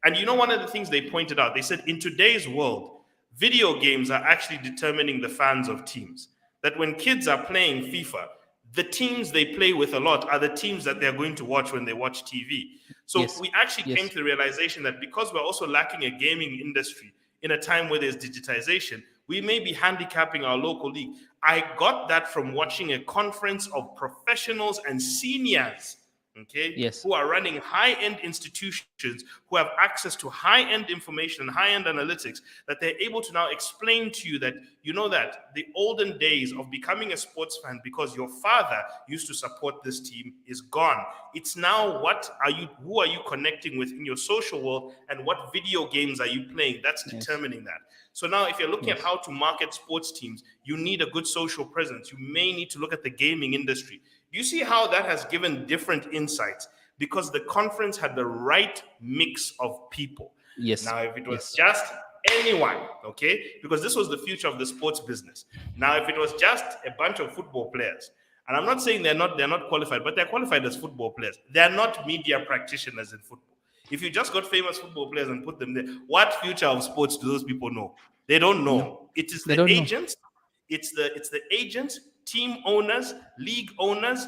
And one of the things they pointed out, they said in today's world, video games are actually determining the fans of teams. That when kids are playing FIFA, the teams they play with a lot are the teams that they're going to watch when they watch TV. So Yes. we actually came Yes. to the realization that because we're also lacking a gaming industry in a time where there's digitization, we may be handicapping our local league. I got that from watching a conference of professionals and seniors, okay, Yes. who are running high-end institutions, who have access to high-end information and high-end analytics, that they're able to now explain to you that that the olden days of becoming a sports fan because your father used to support this team is gone. It's now who are you connecting with in your social world, and what video games are you playing? That's Yes. determining that. So now if you're looking at Yes. how to market sports teams, you need a good social presence. You may need to look at the gaming industry. You see how that has given different insights because the conference had the right mix of people. Yes. Now, if it was Yes. just anyone, okay, because this was the future of the sports business. Now, if it was just a bunch of football players, and I'm not saying they're not qualified, but they're qualified as football players. They're not media practitioners in football. If you just got famous football players and put them there, what future of sports do those people know? They don't No. know. It is They the don't know. agents, it's the agents, team owners, league owners,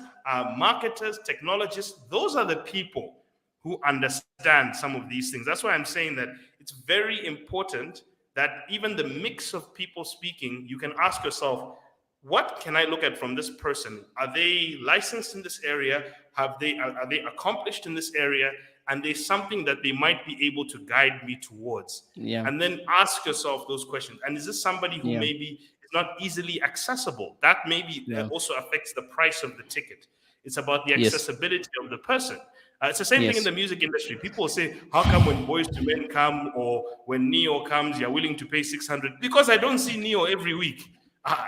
marketers, technologists. Those are the people who understand some of these things. That's why I'm saying that it's very important that even the mix of people speaking, you can ask yourself, what can I look at from this person? Are they licensed in this area? Are they accomplished in this area? And there's something that they might be able to guide me towards. Yeah. And then ask yourself those questions. And is this somebody who Yeah. maybe is not easily accessible? That maybe Yeah. also affects the price of the ticket. It's about the Yes. accessibility of the person. It's the same thing in Yes. the music industry. People say, how come when Boys to Men come or when Neo comes, you're willing to pay 600? Because I don't see Neo every week.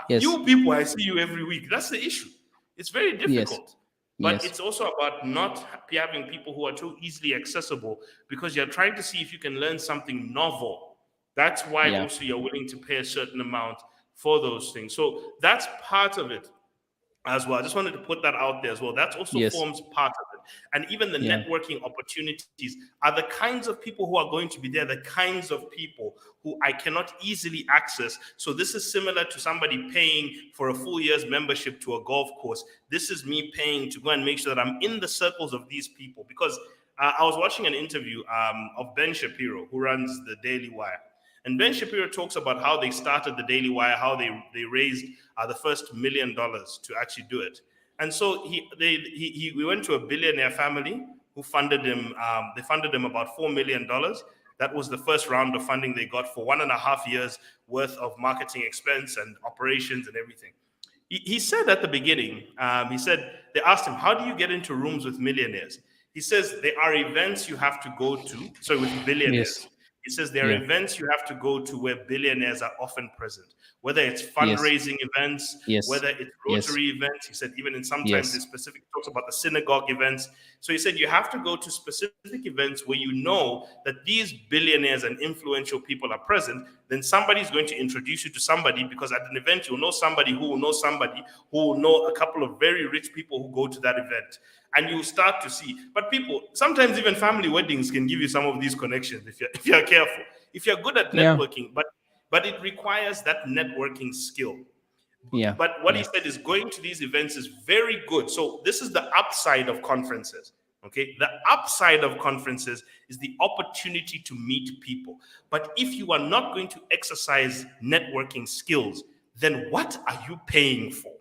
Yes. You people, I see you every week. That's the issue. It's very Yes. difficult. But Yes. it's also about not having people who are too easily accessible because you're trying to see if you can learn something novel. That's why Yeah. also you're willing to pay a certain amount for those things. So that's part of it as well. I just wanted to put that out there as well. That also Yes. forms part of it. And even the Yeah. networking opportunities are the kinds of people who are going to be there, the kinds of people who I cannot easily access. So this is similar to somebody paying for a full year's membership to a golf course. This is me paying to go and make sure that I'm in the circles of these people. Because I was watching an interview of Ben Shapiro, who runs the Daily Wire. And Ben Shapiro talks about how they started the Daily Wire, how they raised the first $1 million to actually do it. And so we went to a billionaire family who funded him. They funded him about $4 million. That was the first round of funding they got for 1.5 years worth of marketing expense and operations and everything. He said at the beginning, he said, they asked him, how do you get into rooms with millionaires? He says, there are events you have to go to, so with Yes. billionaires. He says, there Yeah. are events you have to go to where billionaires are often present, whether it's Yes. fundraising events, Yes. whether it's Yes. Rotary events. He said, even in sometimes Yes. there's specific talks about the synagogue events. So he said, you have to go to specific events where you know that these billionaires and influential people are present. Then somebody's going to introduce you to somebody, because at an event, you'll know somebody who will know somebody who will know a couple of very rich people who go to that event. And you start to see. But people, sometimes even family weddings can give you some of these connections if you're careful. If you're good at Yeah. networking, but it requires that networking skill. Yeah. But what he Yeah. said is going to these events is very good. So this is the upside of conferences. Okay, the upside of conferences is the opportunity to meet people. But if you are not going to exercise networking skills, then what are you paying for?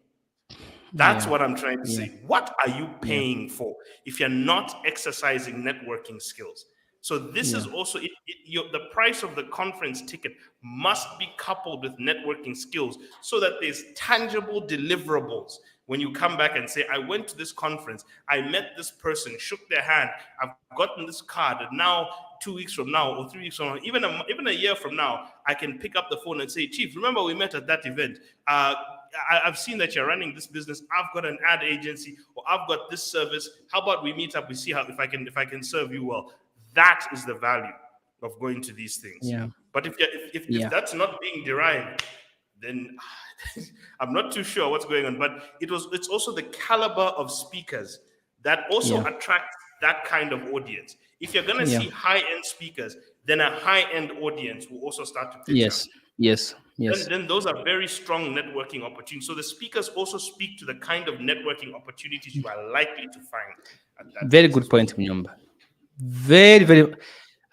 That's Yeah. what I'm trying to Yeah. say. What are you Yeah. paying for if you're not exercising networking skills? So this is Yeah. also the price of the conference ticket must be coupled with networking skills, so that there's tangible deliverables when you come back and say, I went to this conference, I met this person, shook their hand, I've gotten this card, and now 2 weeks from now or 3 weeks from now, even a year from now, I can pick up the phone and say, Chief, remember we met at that event? I've seen that you're running this business. I've got an ad agency, or I've got this service. How about we meet up? We see how if I can serve you well. That is the value of going to these things. Yeah. But if Yeah. that's not being derived, then I'm not too sure what's going on. But it's also the caliber of speakers that also Yeah. attracts that kind of audience. If you're gonna Yeah. see high-end speakers, then a high-end audience will also start to pitch up. Yes. Yes. then, Yes. then those are very strong networking opportunities. So the speakers also speak to the kind of networking opportunities you are likely to find at that Very place good as well. point, Mnyomba. Very, very.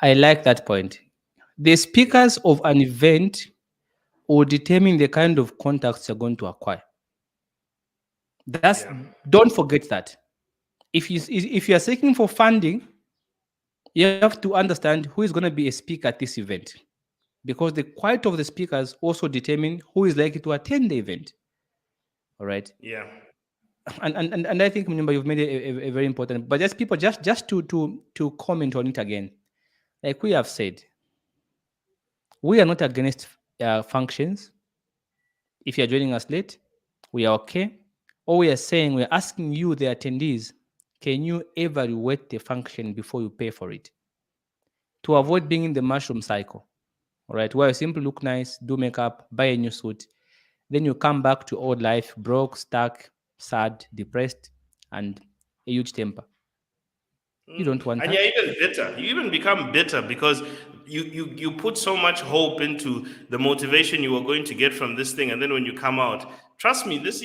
I like that point. The speakers of an event will determine the kind of contacts you're going to acquire. That's Yeah, Don't forget that. If you are seeking for funding, you have to understand who is going to be a speaker at this event, because the quality of the speakers also determine who is likely to attend the event. All right. yeah, And I think, Mnyomba, you've made a very important. But just people, just to comment on it again, like we have said, we are not against functions. If you're joining us late, we are okay. All we are saying, we're asking you, the attendees, can you evaluate the function before you pay for it? To avoid being in the mushroom cycle, all right, where you simply look nice, do makeup, buy a new suit, then you come back to old life, broke, stuck, sad, depressed, and a huge temper. You don't want and you're that. even bitter. You even become bitter because you put so much hope into the motivation you were going to get from this thing, and then when you come out, trust me, this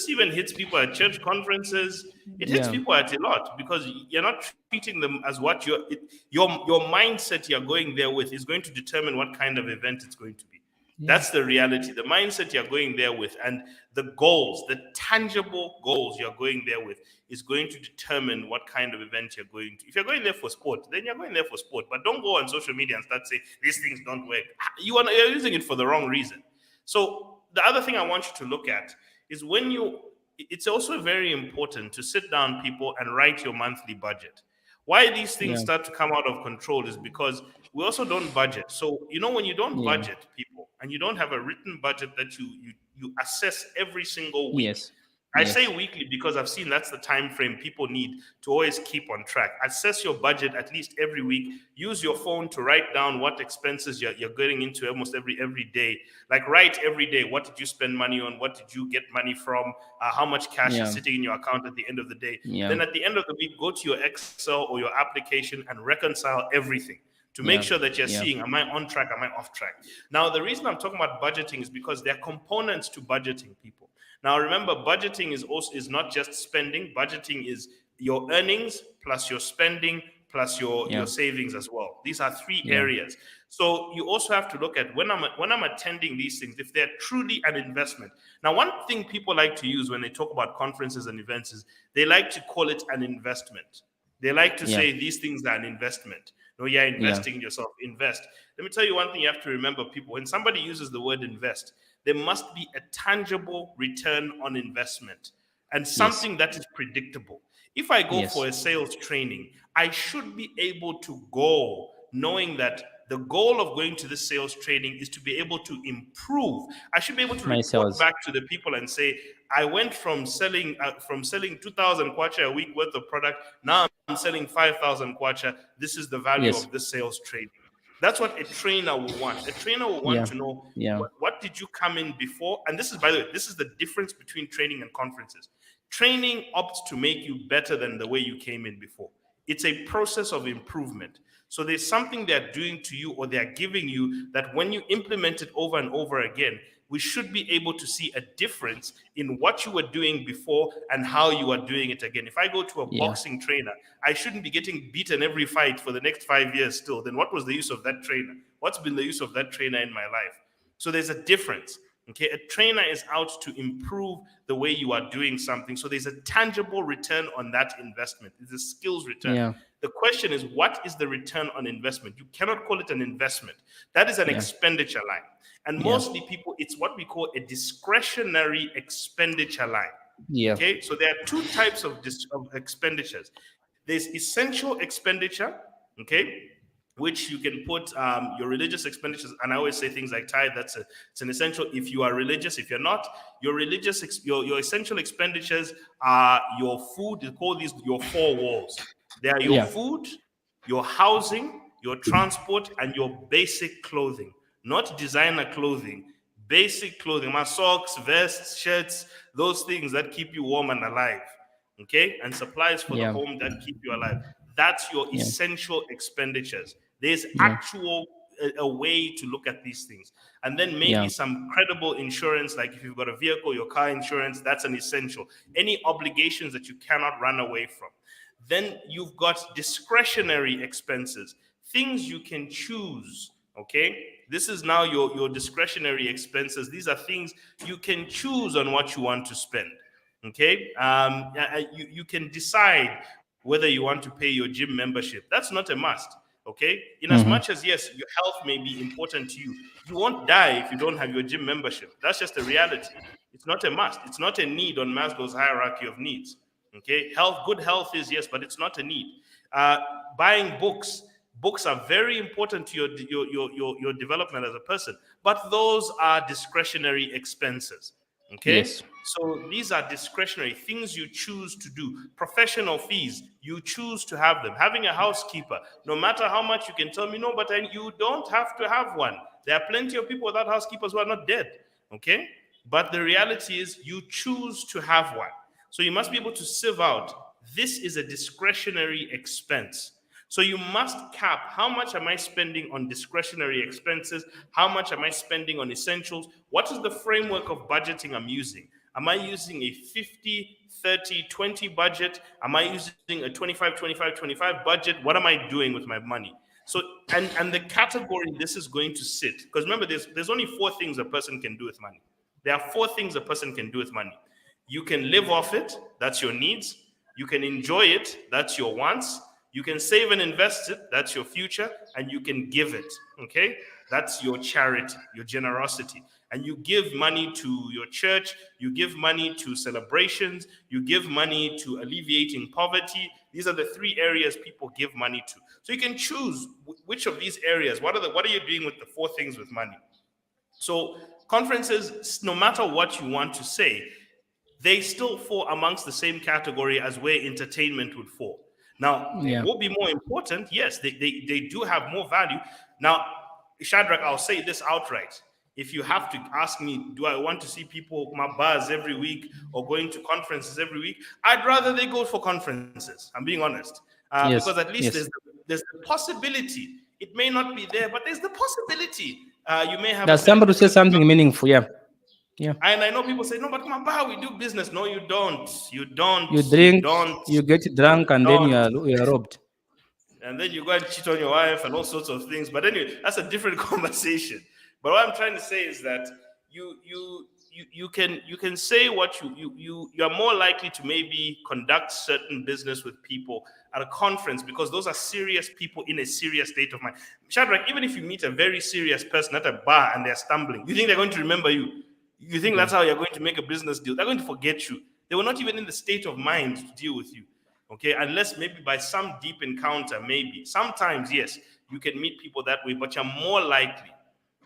even hits people at church conferences. It hits Yeah, people at a lot because you're not treating them as what your mindset you're going there with is going to determine what kind of event it's going to be. yeah, That's the reality. The mindset you're going there with, and the goals, the tangible goals you're going there with, is going to determine what kind of event you're going to. If you're going there for sport, then you're going there for sport. But don't go on social media and start saying these things don't work. You're using it for the wrong reason. So the other thing I want you to look at is it's also very important to sit down, people, and write your monthly budget. Why these things yeah, start to come out of control is because we also don't budget. So when you don't yeah. budget, people, and you don't have a written budget that you assess every single week. Yes, I say yes, weekly because I've seen that's the time frame people need to always keep on track. Assess your budget at least every week. Use your phone to write down what expenses you're getting into almost every day. Like write every day, what did you spend money on? What did you get money from? How much cash is yeah, sitting in your account at the end of the day? yeah, Then at the end of the week, go to your Excel or your application and reconcile everything to make yeah, sure that you're yeah, seeing, am I on track? Am I off track? Now, the reason I'm talking about budgeting is because there are components to budgeting, people. Now, remember, budgeting is not just spending. Budgeting is your earnings plus your spending plus your yeah, savings as well. These are three yeah, areas. So you also have to look at when I'm attending these things, if they're truly an investment. Now, one thing people like to use when they talk about conferences and events is they like to call it an investment. They like to yeah, say these things are an investment. No, you're Yeah. investing in yourself. Invest. Let me tell you one thing you have to remember, people. When somebody uses the word invest, there must be a tangible return on investment and Yes. something that is predictable. If I go for Yes. a sales training, I should be able to go knowing that the goal of going to this sales training is to be able to improve. I should be able to My report sales. back to the people and say, I went from selling 2,000 kwacha a week worth of product. Now I'm selling 5,000 kwacha. This is the value Yes. of this sales training. That's what a trainer will want. A trainer will want Yeah. to know Yeah. what did you come in before? And this is, by the way, this is the difference between training and conferences. Training opts to make you better than the way you came in before. It's a process of improvement. So there's something they're doing to you or they're giving you that when you implement it over and over again, we should be able to see a difference in what you were doing before and how you are doing it again. If I go to a Yeah. boxing trainer, I shouldn't be getting beaten every fight for the next 5 years still. Then what was the use of that trainer? What's been the use of that trainer in my life? So there's a difference. Okay, a trainer is out to improve the way you are doing something. So there's a tangible return on that investment. It's a skills return. Yeah. The question is, what is the return on investment? You cannot call it an investment. That is an Yeah. expenditure line. And Yeah. mostly people, it's what we call a discretionary expenditure line. Yeah. Okay, so there are two types of expenditures. There's essential expenditure, okay, which you can put your religious expenditures. And I always say things like tithe. It's an essential if you are religious. If you're not, your your essential expenditures are your food. They call these your four walls. They are your Yeah. food, your housing, your transport, and your basic clothing. Not designer clothing, basic clothing. My socks, vests, shirts, those things that keep you warm and alive. Okay, and supplies for the Yeah. home that keep you alive. That's your Yeah. essential expenditures. There's Yeah. actual a way to look at these things. And then maybe Yeah. some credible insurance, like if you've got a vehicle, your car insurance, that's an essential. Any obligations that you cannot run away from. Then you've got discretionary expenses, things you can choose. Okay, this is now your discretionary expenses. These are things you can choose on what you want to spend. Okay, you can decide whether you want to pay your gym membership. That's not a must. Okay, in as Mm-hmm. much as yes, your health may be important to you, you won't die if you don't have your gym membership. That's just a reality. It's not a must. It's not a need on Maslow's hierarchy of needs. Okay, good health is yes, but it's not a need. uh, Buying books are very important to your development as a person, but those are discretionary expenses. Okay, Yes. so these are discretionary things you choose to do. Professional fees, you choose to have them. Having a housekeeper, no matter how much you can tell me, no, but you don't have to have one. There are plenty of people without housekeepers who are not dead. Okay, but the reality is you choose to have one. So you must be able to sieve out, this is a discretionary expense. So you must cap, how much am I spending on discretionary expenses? How much am I spending on essentials? What is the framework of budgeting I'm using? Am I using a 50, 30, 20 budget? Am I using a 25, 25, 25 budget? What am I doing with my money? So, and the category this is going to sit, because remember, there's only four things a person can do with money. There are four things a person can do with money. You can live off it, that's your needs. You can enjoy it, that's your wants. You can save and invest it, that's your future. And you can give it, okay? That's your charity, your generosity. And you give money to your church, you give money to celebrations, you give money to alleviating poverty. These are the three areas people give money to. So you can choose which of these areas, what are you doing with the four things with money? So conferences, no matter what you want to say, they still fall amongst the same category as where entertainment would fall. Now, they Yeah. will be more important. Yes, they do have more value. Now, Shadrach, I'll say this outright. If you have to ask me, do I want to see people my bars every week or going to conferences every week? I'd rather they go for conferences. I'm being honest, because Yes. at least Yes. there's the possibility. It may not be there, but there's the possibility. You may have a That better somebody say discussion. something meaningful. Yeah. Yeah. And I know people say, no, but Mamba, we do business. No, you don't. You don't. You You drink, don't. you get drunk, You and then don't. you are robbed. And then you go and cheat on your wife and all sorts of things. But anyway, that's a different conversation. But what I'm trying to say is that you you can say what you're more likely to maybe conduct certain business with people at a conference because those are serious people in a serious state of mind. Shadrach, even if you meet a very serious person at a bar and they're stumbling, you think they're going to remember you? You think that's Okay. how you're going to make a business deal? They're going to forget you. They were not even in the state of mind to deal with you. Okay, unless maybe by some deep encounter, maybe. Sometimes, yes, you can meet people that way, but you're more likely.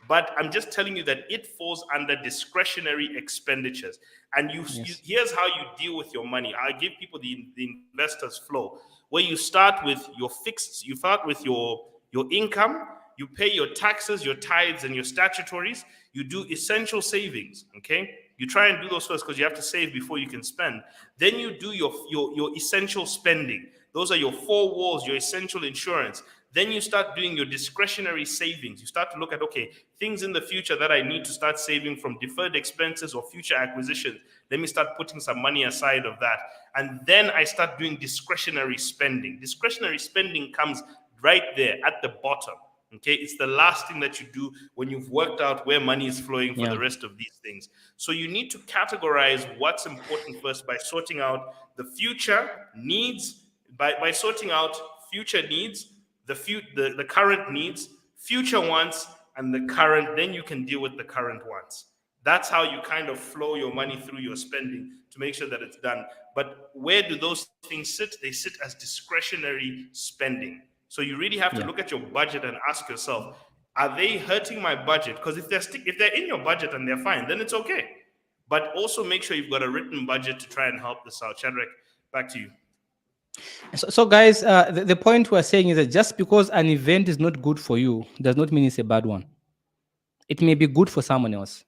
But I'm just telling you that it falls under discretionary expenditures. And Yes. here's how you deal with your money. I give people the investors flow, where you start with your fixed, you start with your income, you pay your taxes, your tithes, and your statutories. You do essential savings. Okay, you try and do those first because you have to save before you can spend. Then you do your essential spending. Those are your four walls, your essential insurance. Then you start doing your discretionary savings. You start to look at, okay, things in the future that I need to start saving from deferred expenses or future acquisitions. Let me start putting some money aside of that. And then I start doing discretionary spending. Discretionary spending comes right there at the bottom. Okay, it's the last thing that you do when you've worked out where money is flowing for the Yeah. rest of these things. So you need to categorize what's important first by sorting out the future needs, by sorting out future needs, the current needs, future wants, and the current, then you can deal with the current ones. That's how you kind of flow your money through your spending to make sure that it's done. But where do those things sit? They sit as discretionary spending. So you really have to Yeah. look at your budget and ask yourself, are they hurting my budget? Because if they're in your budget and they're fine, then it's okay. But also make sure you've got a written budget to try and help this out. Shadrach, back to you. So guys, the point we're saying is that just because an event is not good for you does not mean it's a bad one. It may be good for someone else.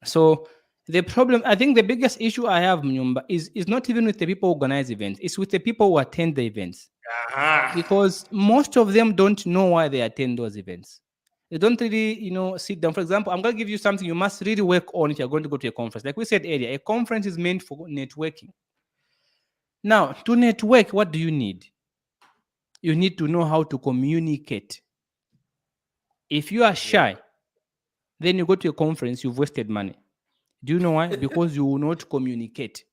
So the problem, I think the biggest issue I have, Mnyumba, is not even with the people who organize events. It's with the people who attend the events. Aha. Because most of them don't know why they attend those events. They don't really, sit down. For example, I'm going to give you something you must really work on if you're going to go to a conference. Like we said earlier, a conference is meant for networking. Now, to network, what do you need? You need to know how to communicate. If you are Yeah. shy, then you go to a conference, you've wasted money. Do you know why? Because you will not communicate.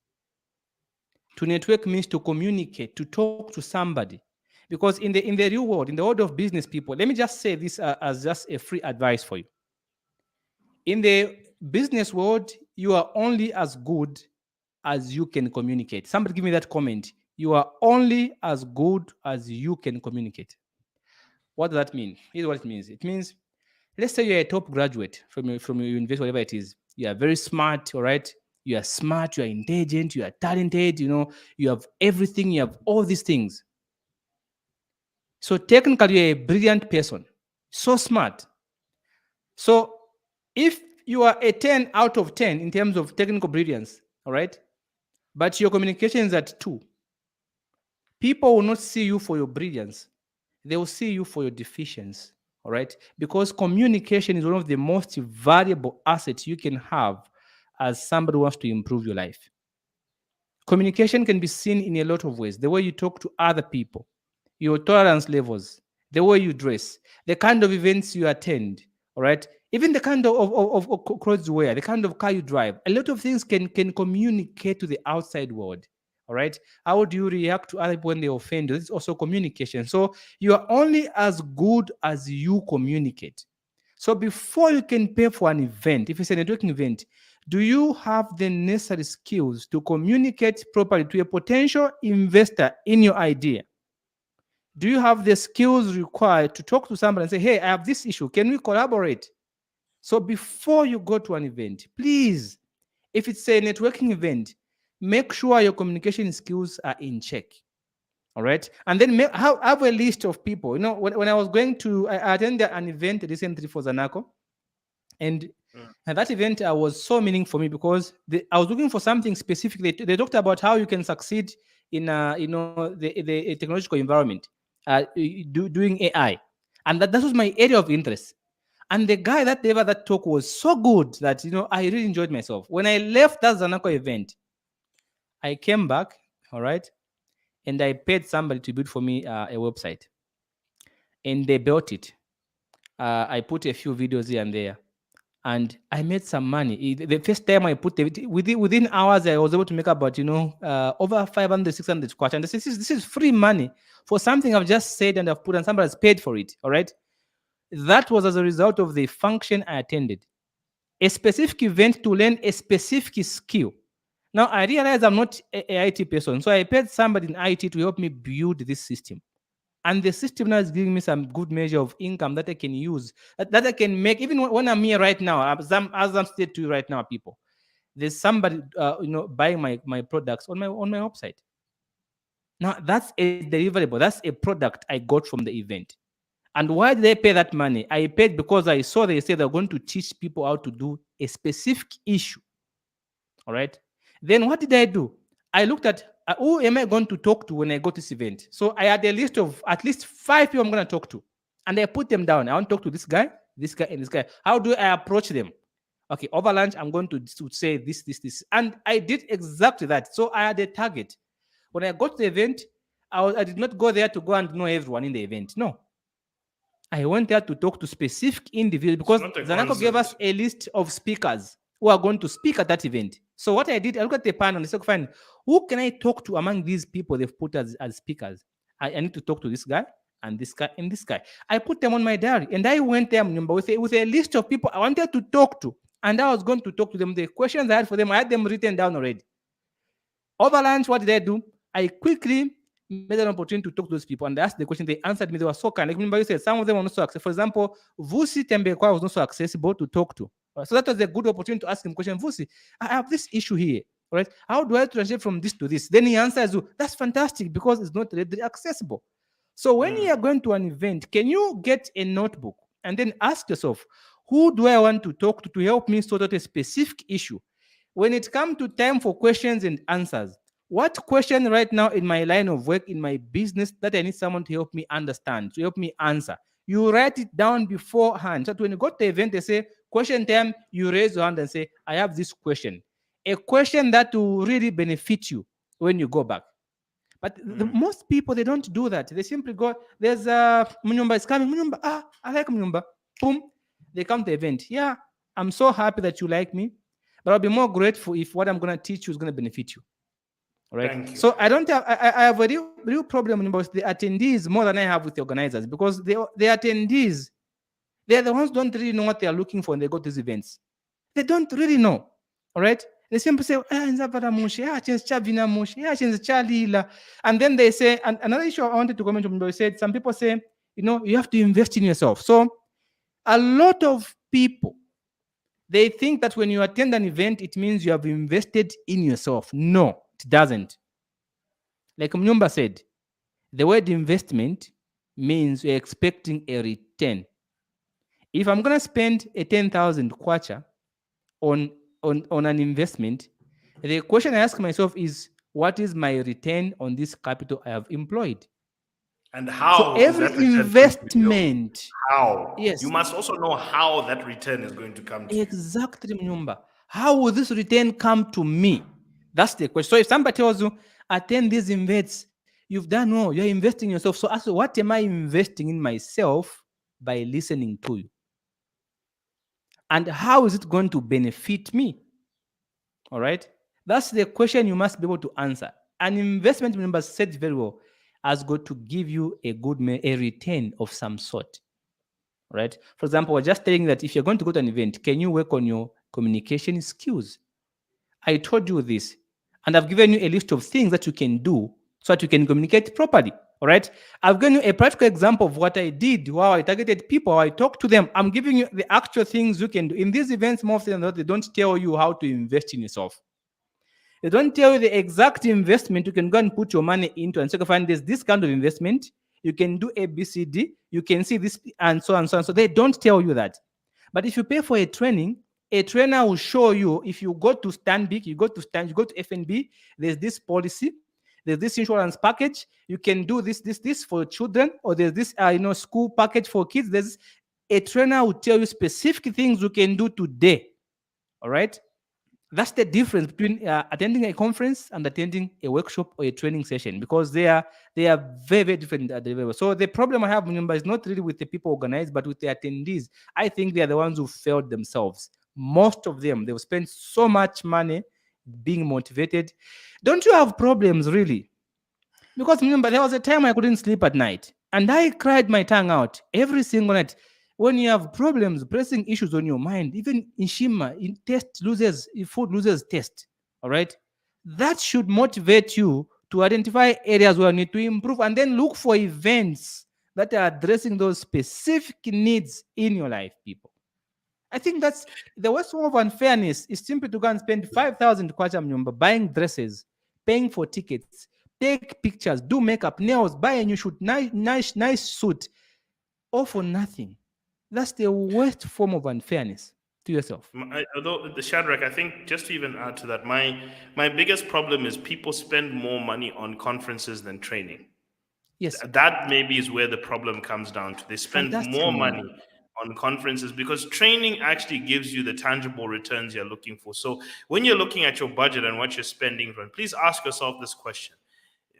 To network means to communicate, to talk to somebody. Because in the real world, in the world of business people, let me just say this as just a free advice for you. In the business world, you are only as good as you can communicate. Somebody give me that comment. You are only as good as you can communicate. What does that mean? Here's what it means. It means, let's say you're a top graduate from your university, whatever it is. You are very smart, all right? You are smart, you are intelligent, you are talented, you have everything, you have all these things. So technically, you're a brilliant person, so smart. So if you are a 10 out of 10 in terms of technical brilliance, all right, but your communication is at 2, people will not see you for your brilliance. They will see you for your deficiency, all right? Because communication is one of the most valuable assets you can have as somebody who wants to improve your life. Communication can be seen in a lot of ways. The way you talk to other people, your tolerance levels, the way you dress, the kind of events you attend, all right? Even the kind of clothes you wear, the kind of car you drive. A lot of things can communicate to the outside world, all right? How do you react to other people when they offend you? This is also communication. So you are only as good as you communicate. So before you can pay for an event, if it's a networking event, do you have the necessary skills to communicate properly to a potential investor in your idea? Do you have the skills required to talk to somebody and say, hey, I have this issue. Can we collaborate? So before you go to an event, please, if it's a networking event, make sure your communication skills are in check. All right. And then have a list of people. When I was I attended an event recently for Zanaco. And Mm. that event was so meaningful for me because I was looking for something specific. They talked about how you can succeed in the technological environment, doing AI, and that was my area of interest. And the guy that delivered that talk was so good that I really enjoyed myself. When I left that Zanaco event, I came back, all right, and I paid somebody to build for me a website, and they built it. I put a few videos here and there. and I made some money. The first time I put it within hours, I was able to make about over 500, 600 kwacha. And this is free money for something I've just said and I've put, and somebody has paid for it. All right, that was as a result of the function I attended, a specific event to learn a specific skill. Now I realize I'm not a IT person, so I paid somebody in IT to help me build this system. And the system now is giving me some good measure of income that I can use, that I can make even when I'm here right now, as I'm stated to you right now, people. There's somebody buying my products on my website. Now that's a deliverable. That's a product I got from the event. And why did I pay that money? I paid because I saw they say they're going to teach people how to do a specific issue. All right. Then what did I do? I looked at who am I going to talk to when I go to this event. So I had a list of at least 5 people I'm going to talk to, and I put them down. I want to talk to this guy, and this guy. How do I approach them? Okay, over lunch, I'm going to say this, and I did exactly that. So I had a target. When I got to the event, I did not go there to go and know everyone in the event. No, I went there to talk to specific individuals It's because not a Zanako gave us concept. a list of speakers who are going to speak at that event. So what I did, I looked at the panel and I said, fine, who can I talk to among these people they've put as speakers? I need to talk to this guy and this guy and this guy. I put them on my diary and I went there with a list of people I wanted to talk to. And I was going to talk to them. The questions I had for them, I had them written down already. Over lunch, what did I do? I quickly made an opportunity to talk to those people and I asked the question. They answered me. They were so kind. Like remember you said, some of them were not so accessible. For example, Vusi Tembekwa was not so accessible to talk to. So that was a good opportunity to ask him question. Vusi, I have this issue here. All right. How do I translate from this to this? Then he answers you, that's fantastic because it's not readily accessible. So when you are going to an event, can you get a notebook and then ask yourself, who do I want to talk to help me sort out a specific issue? When it comes to time for questions and answers, what question right now in my line of work, in my business, that I need someone to help me understand, to help me answer? You write it down beforehand. So when you go to the event, they say, question time, you raise your hand and say, I have this question. A question that will really benefit you when you go back. But most people, they don't do that. They simply go, there's Munyumba is coming. Munyumba, I like Munyumba. Boom. They come to the event. Yeah, I'm so happy that you like me. But I'll be more grateful if what I'm going to teach you is going to benefit you. All right. Thank you. So I don't have, I have a real problem with the attendees more than I have with the organizers because the attendees, they're the ones who don't really know what they are looking for when they go to these events. They don't really know. All right. They simply say, and then they say, and another issue I wanted to comment on, they said, some people say, you have to invest in yourself. So a lot of people, they think that when you attend an event, it means you have invested in yourself. No, it doesn't. Like Mnyumba said, the word investment means you're expecting a return. If I'm going to spend a 10,000 kwacha on an investment, the question I ask myself is, what is my return on this capital I have employed? And how So is every that return going to be built? investment, How? yes, You must also know how that return is going to come to you. exactly, Mnyumba. How will this return come to me? That's the question. So if somebody tells you, attend these events, you've done well, you're investing in yourself. So ask, what am I investing in myself by listening to you? And how is it going to benefit me? All right. That's the question you must be able to answer. An investment, member said very well, has got to give you a return of some sort. Right. For example, we're just telling that if you're going to go to an event, can you work on your communication skills? I told you this, and I've given you a list of things that you can do so that you can communicate properly. All right. I've given you a practical example of what I did, how I targeted people, how I talked to them. I'm giving you the actual things you can do. In these events, more often than not, they don't tell you how to invest in yourself. They don't tell you the exact investment you can go and put your money into and say, find there's this kind of investment. You can do A, B, C, D. You can see this and so on, so on. So they don't tell you that. But if you pay for a training, a trainer will show you. If you go to Stanbic, you go to FNB, there's this policy, there's this insurance package. You can do this for children, or there's this school package for kids. There's a trainer will tell you specific things you can do today. All right. That's the difference between attending a conference and attending a workshop or a training session, because they are very, very different at the level. So the problem I have, remember, is not really with the people organized, but with the attendees. I think they are the ones who failed themselves. Most of them, they've spent so much money being motivated. Don't you have problems really? Because remember, there was a time I couldn't sleep at night and I cried my tongue out every single night. When you have problems, pressing issues on your mind, even in Shima, in test loses, in food loses taste. All right. That should motivate you to identify areas where you need to improve and then look for events that are addressing those specific needs in your life, people. I think that's the worst form of unfairness is simply to go and spend 5,000 kwacha mnyumba buying dresses, paying for tickets, take pictures, do makeup, nails, buy a new suit, nice suit, all for nothing. That's the worst form of unfairness to yourself. Although the Shadrach, I think just to even add to that, my biggest problem is people spend more money on conferences than training. Yes, That maybe is where the problem comes down to. They spend fantastic, more money Mnyumba. on conferences because training actually gives you the tangible returns you're looking for. So when you're looking at your budget and what you're spending on, please ask yourself this question.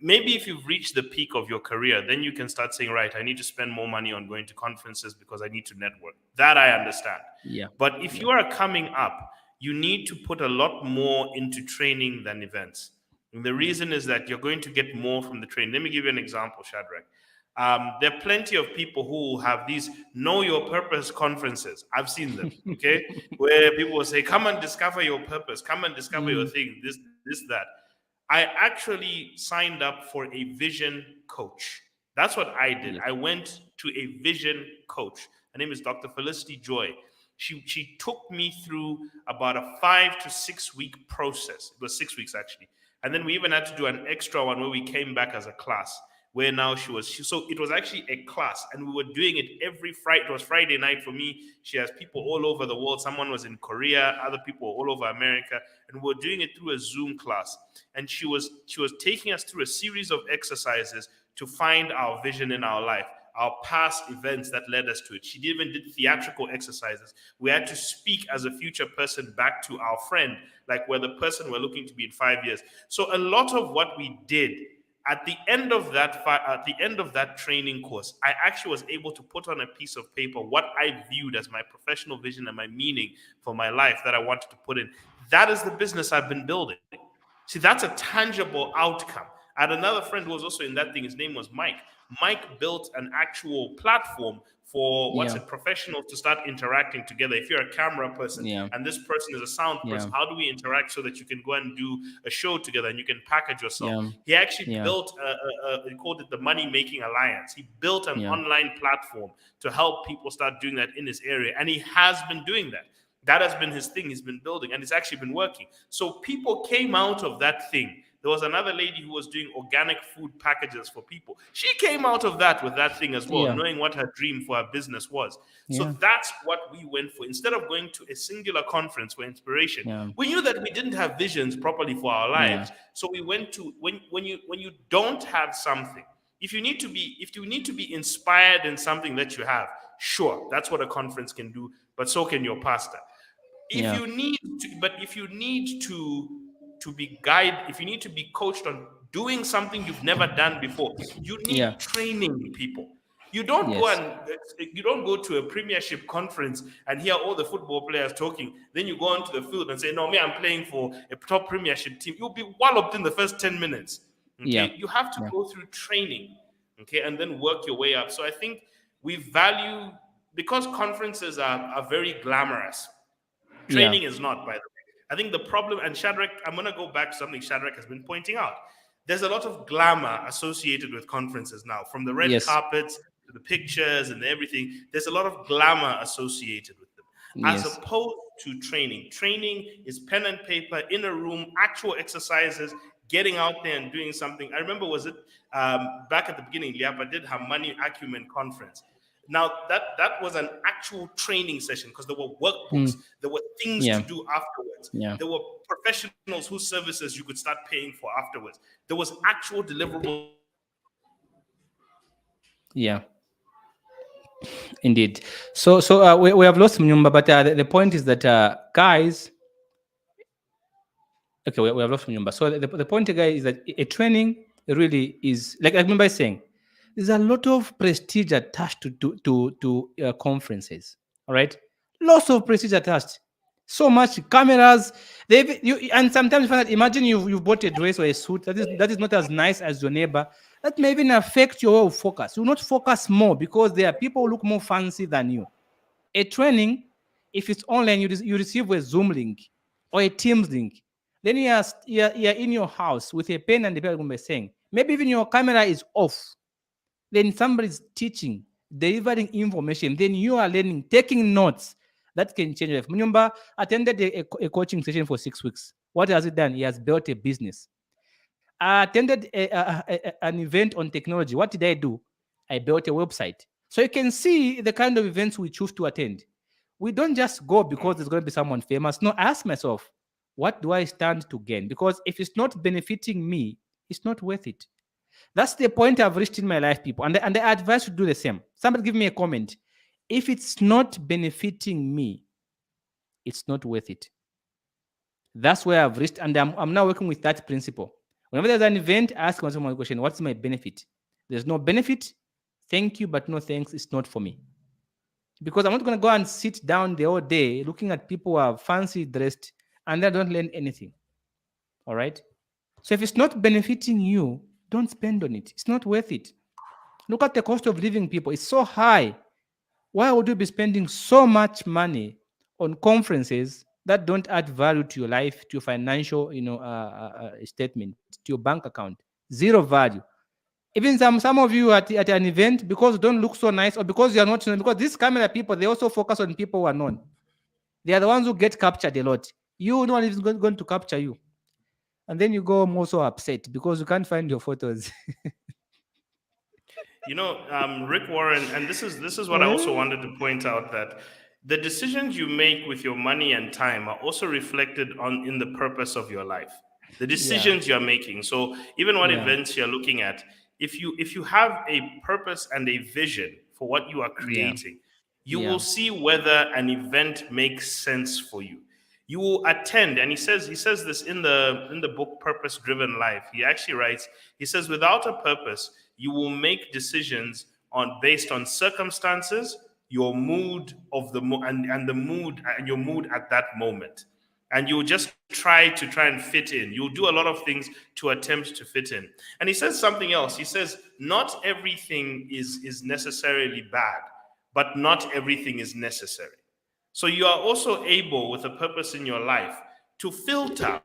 Maybe if you've reached the peak of your career, then you can start saying, right, I need to spend more money on going to conferences because I need to network. That I understand. Yeah, But if yeah, you are coming up, you need to put a lot more into training than events. And the yeah, reason is that you're going to get more from the training. Let me give you an example, Shadrach. There are plenty of people who have these know your purpose conferences. I've seen them, okay, where people will say, come and discover your purpose, come and discover your mm, thing, this, that. I actually signed up for a vision coach. That's what I did. yes, I went to a vision coach. Her name is Dr. Felicity Joy. She took me through about a 5 to 6 week process. It was 6 weeks actually. And then we even had to do an extra one where we came back as a class. Where now so it was actually a class, and we were doing it every Friday. It was Friday night for me. She has people all over the world. Someone was in Korea, other people all over America, and we were doing it through a Zoom class. And she was taking us through a series of exercises to find our vision in our life, our past events that led us to it. She even did theatrical exercises. We had to speak as a future person back to our friend, like we're the person we're looking to be in 5 years. So a lot of what we did at the end of that training course, I actually was able to put on a piece of paper what I viewed as my professional vision and my meaning for my life that I wanted to put in. That is the business I've been building. See, that's a tangible outcome. I had another friend who was also in that thing. His name was Mike. Mike built an actual platform for yeah, professionals to start interacting together. If you're a camera person yeah, and this person is a sound yeah, person, how do we interact so that you can go and do a show together and you can package yourself? yeah, He actually yeah, built he called it the Money Making Alliance. He built an yeah, online platform to help people start doing that in his area, and he has been doing that. That has been his thing. He's been building, and it's actually been working. So people came out of that thing. There was another lady who was doing organic food packages for people. She came out of that with that thing as well, yeah, knowing what her dream for her business was. So yeah, that's what we went for. Instead of going to a singular conference for inspiration, yeah, we knew that we didn't have visions properly for our yeah, lives. So we went to when you don't have something, if you need to be inspired in something that you have, sure, that's what a conference can do, but so can your pastor. yeah, If you need to be guided, if you need to be coached on doing something you've never done before, you yeah, need training, people. yes, You don't go to a premiership conference and hear all the football players talking, then you go onto the field and say, no, me, I'm playing for a top premiership team. You'll be walloped in the first 10 minutes. yeah, Okay, you have to yeah, go through training, okay, and then work your way up. So I think we value, because conferences are very glamorous. yeah, Training is not, by the way. I think the problem, and Shadrach, I'm going to go back to something Shadrach has been pointing out. There's a lot of glamour associated with conferences now, from the red yes, carpets to the pictures and everything. There's a lot of glamour associated with them, as yes, opposed to training. Training is pen and paper in a room, actual exercises, getting out there and doing something. I remember, was it back at the beginning, Liapa did her money acumen conference. Now that was an actual training session because there were workbooks, mm, there were things to yeah, do afterwards, yeah, there were professionals whose services you could start paying for afterwards. There was actual deliverables that you could start paying for afterwards. yeah, indeed. So we have lost Mnyumba, but the point is that guys, Okay, we have lost Munyumba. So the point, guys, is that a training really is like I remember saying, there's a lot of prestige attached to conferences. All right, lots of prestige attached. So much cameras. And sometimes you find that imagine you've bought a dress or a suit that is not as nice as your neighbor. That may even affect your way of focus. You will not focus more because there are people who look more fancy than you. A training, if it's online, you receive a Zoom link or a Teams link. Then you're in your house with a pen and the paper, like saying, maybe even your camera is off. Then somebody's teaching, delivering information. Then you are learning, taking notes. That can change your life. Munyumba attended a coaching session for 6 weeks. What has he done? He has built a business. I attended an event on technology. What did I do? I built a website. So you can see the kind of events we choose to attend. We don't just go because there's going to be someone famous. No, I ask myself, what do I stand to gain? Because if it's not benefiting me, it's not worth it. That's the point I've reached in my life, people. And I advise you to do the same. Somebody give me a comment. If it's not benefiting me, it's not worth it. That's where I've reached, and I'm now working with that principle. Whenever there's an event, ask myself one question: what's my benefit? There's no benefit. Thank you, but no thanks. It's not for me because I'm not going to go and sit down the whole day looking at people who are fancy dressed and they don't learn anything. All right. So if it's not benefiting you, don't spend on it. It's not worth it. Look at the cost of living, people. It's so high. Why would you be spending so much money on conferences that don't add value to your life, to your financial, statement, to your bank account? Zero value. Even some of you at an event, because you don't look so nice, or because you are not known, because these camera people, they also focus on people who are known. They are the ones who get captured a lot. You, no one is going to capture you. And then you go more so upset because you can't find your photos. Rick Warren, and this is what I also Eh? wanted to point out, that the decisions you make with your money and time are also reflected on in the purpose of your life. The Yeah, decisions you're making. So even what yeah, events you're looking at, if you have a purpose and a vision for what you are yeah, creating, you will yeah. see whether an event makes sense for you. You will attend, and he says this in the book Purpose Driven Life. He actually writes, he says, without a purpose, you will make decisions on based on circumstances, your mood and the mood and your mood at that moment. And you'll just try and fit in. You'll do a lot of things to attempt to fit in. And he says something else. He says, not everything is necessarily bad, but not everything is necessary. So you are also able, with a purpose in your life, to filter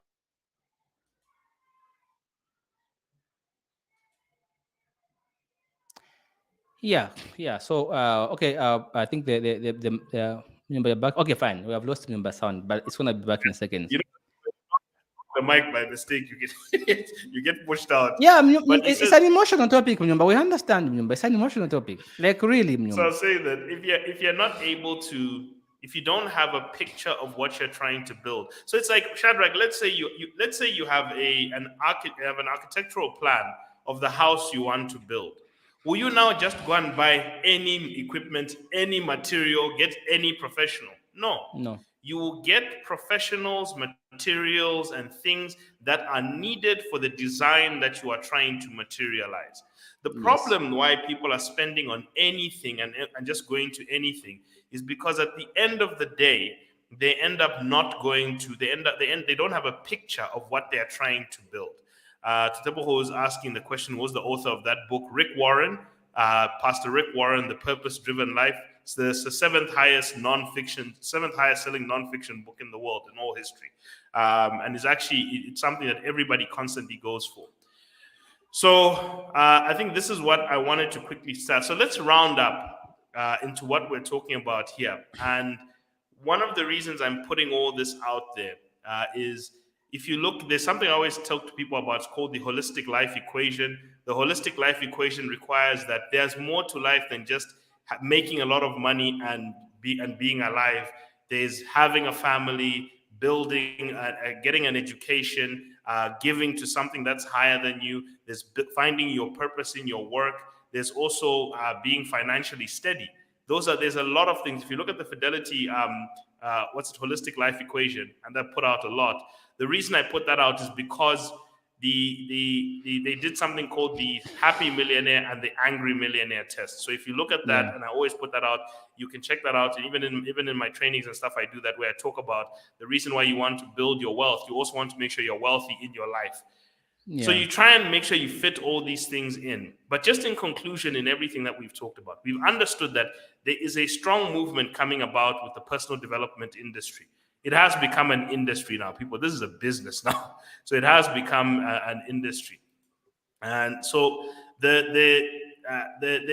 Yeah, yeah. So, okay, I think number back. Okay, fine. We have lost number sound, but it's gonna be back in a second. you know, the mic by mistake, you get you get pushed out. Yeah, But he it's says, an emotional topic, Mnyumba. We understand, Mnyumba. It's an emotional topic. Like, really, so Mnyumba. I'll say that if you're not able to, if you don't have a picture of what you're trying to build, so it's like Shadrach. Let's say you have you have an architectural plan of the house you want to build. Will you now just go and buy any equipment, any material, get any professional? No. No. You will get professionals, materials, and things that are needed for the design that you are trying to materialize. The Yes. problem why people are spending on anything and just going to anything is because at the end of the day, they end up not going to, they don't have a picture of what they're trying to build. Tetebo is asking the question, was the author of that book Rick Warren, Pastor Rick Warren, The Purpose Driven Life. It's the seventh highest selling nonfiction book in the world in all history, and it's something that everybody constantly goes for. So I think this is what I wanted to quickly start. So let's round up into what we're talking about here. And one of the reasons I'm putting all this out there is, if you look, there's something I always talk to people about. It's called the holistic life equation. The holistic life equation requires that there's more to life than just making a lot of money and being alive. There's having a family, building, getting an education, giving to something that's higher than you. There's finding your purpose in your work. There's also being financially steady. There's a lot of things. If you look at the Fidelity, holistic life equation, and that put out a lot. The reason I put that out is because they did something called the Happy Millionaire and the Angry Millionaire test. So if you look at that, Yeah. and I always put that out, you can check that out. And even in my trainings and stuff, I do that where I talk about the reason why you want to build your wealth. You also want to make sure you're wealthy in your life. So Yeah. you try and make sure you fit all these things in. But just in conclusion, in everything that we've talked about, we've understood that there is a strong movement coming about with the personal development industry. It has become an industry now, people. This is a business now. So it has become an industry. And so there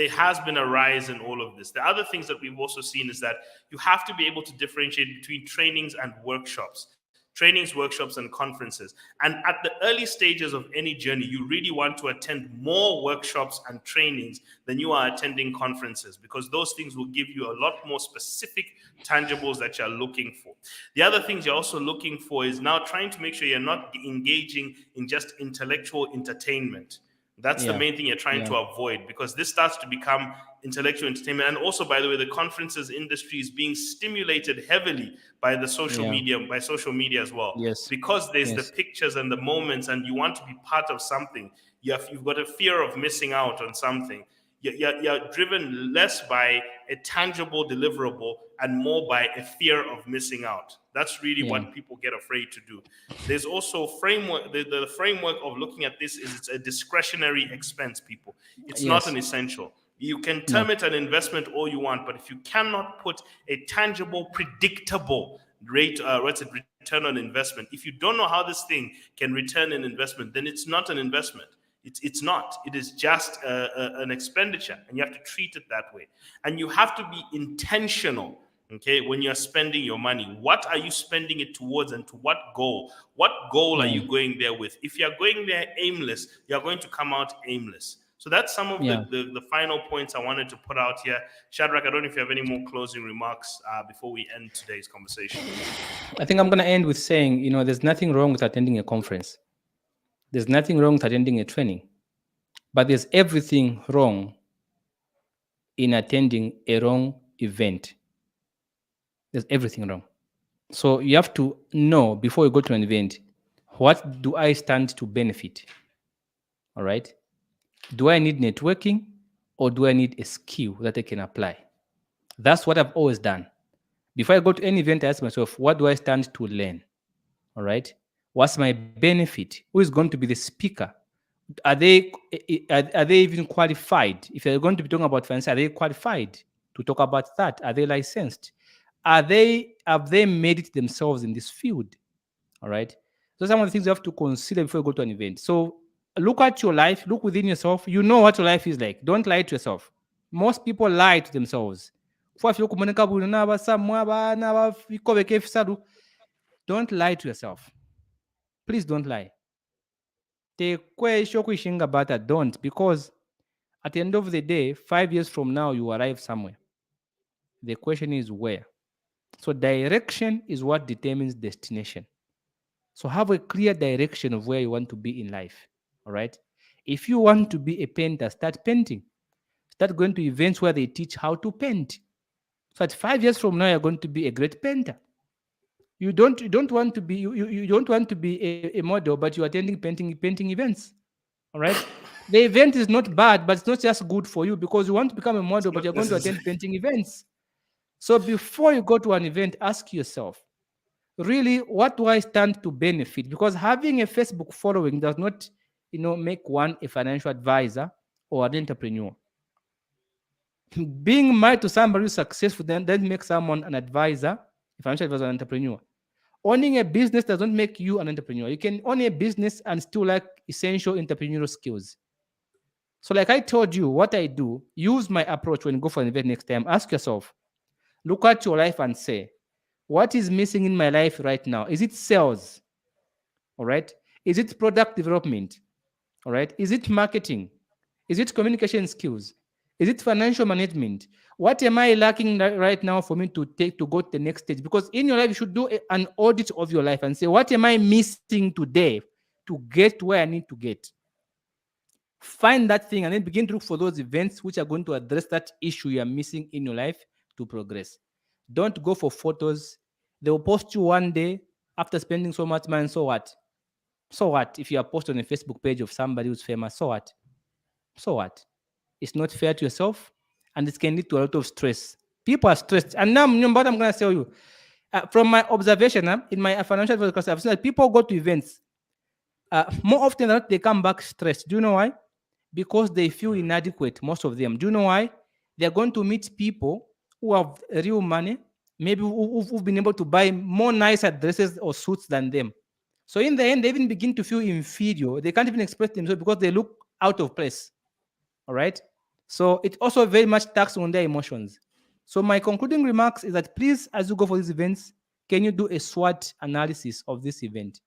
has been a rise in all of this. The other things that we've also seen is that you have to be able to differentiate between trainings and workshops, trainings, workshops, and conferences. And at the early stages of any journey, you really want to attend more workshops and trainings than you are attending conferences, because those things will give you a lot more specific tangibles that you're looking for. The other things you're also looking for is now trying to make sure you're not engaging in just intellectual entertainment. That's the Yeah. main thing you're trying Yeah. to avoid, because this starts to become intellectual entertainment. And also, by the way, the conferences industry is being stimulated heavily by the social Yeah. media, by social media as well, Yes. because there's the Yes. pictures and the moments, and you want to be part of something. You've got a fear of missing out on something. You're driven less by a tangible deliverable and more by a fear of missing out. That's really Yeah. what people get afraid to do. There's also framework. The framework of looking at this is it's a discretionary expense, people. It's not Yes. an essential. You can No. term it an investment all you want, but if you cannot put a tangible, predictable rate, what's it, return on investment, if you don't know how this thing can return an investment, then it's not an investment. It's not. It is just an expenditure, and you have to treat it that way. And you have to be intentional, okay, when you're spending your money. What are you spending it towards, and to what goal? What goal are Yeah. you going there with? If you're going there aimless, you're going to come out aimless. So that's some of Yeah. the final points I wanted to put out here. Shadrach, I don't know if you have any more closing remarks before we end today's conversation. I think I'm going to end with saying, there's nothing wrong with attending a conference. There's nothing wrong with attending a training. But there's everything wrong in attending a wrong event. There's everything wrong. So you have to know before you go to an event, what do I stand to benefit? All right. Do I need networking, or do I need a skill that I can apply? That's what I've always done. Before I go to any event, I ask myself, what do I stand to learn? All right. What's my benefit? Who is going to be the speaker? Are they even qualified? If you're going to be talking about finance, are they qualified to talk about that? Are they licensed? Have they made it themselves in this field? All right. So some of the things you have to consider before you go to an event. So look at your life, look within yourself. You know what your life is like. Don't lie to yourself. Most people lie to themselves. Don't lie to yourself. Please don't lie. Don't, because at the end of the day, 5 years from now, you arrive somewhere. The question is where. So direction is what determines destination. So have a clear direction of where you want to be in life. All right. If you want to be a painter, start painting. Start going to events where they teach how to paint. So at 5 years from now, you're going to be a great painter. You don't want to be you don't want to be a model, but you're attending painting events. All right. The event is not bad, but it's not just good for you, because you want to become a model, It's but not you're going to necessary. attend painting events. So before you go to an event, ask yourself, really, what do I stand to benefit? Because having a Facebook following does not, make one a financial advisor or an entrepreneur. Being married to somebody who's successful then makes someone an advisor, a financial advisor, an entrepreneur. Owning a business doesn't make you an entrepreneur. You can own a business and still lack essential entrepreneurial skills. So, like I told you, what I do, use my approach when you go for an event next time. Ask yourself, look at your life and say, what is missing in my life right now? Is it sales? All right. Is it product development? All right. Is it marketing? Is it communication skills? Is it financial management? What am I lacking right now for me to take to go to the next stage? Because in your life, you should do an audit of your life and say, what am I missing today to get where I need to get? Find that thing and then begin to look for those events which are going to address that issue you are missing in your life to progress. Don't go for photos. They will post you one day, After spending so much money, so what? So what? If you are posted on a Facebook page of somebody who's famous, so what? So what? It's not fair to yourself, and it can lead to a lot of stress. People are stressed, and now what I'm gonna tell you, from my observation, in my financial advice class, I've seen that people go to events. More often than not, they come back stressed. Do you know why? Because they feel inadequate, most of them. Do you know why? They're going to meet people who have real money, maybe who've been able to buy more nicer dresses or suits than them. So in the end, they even begin to feel inferior. They can't even express themselves because they look out of place. All right. So it also very much taxes on their emotions. So my concluding remarks is that please, as you go for these events, can you do a SWOT analysis of this event?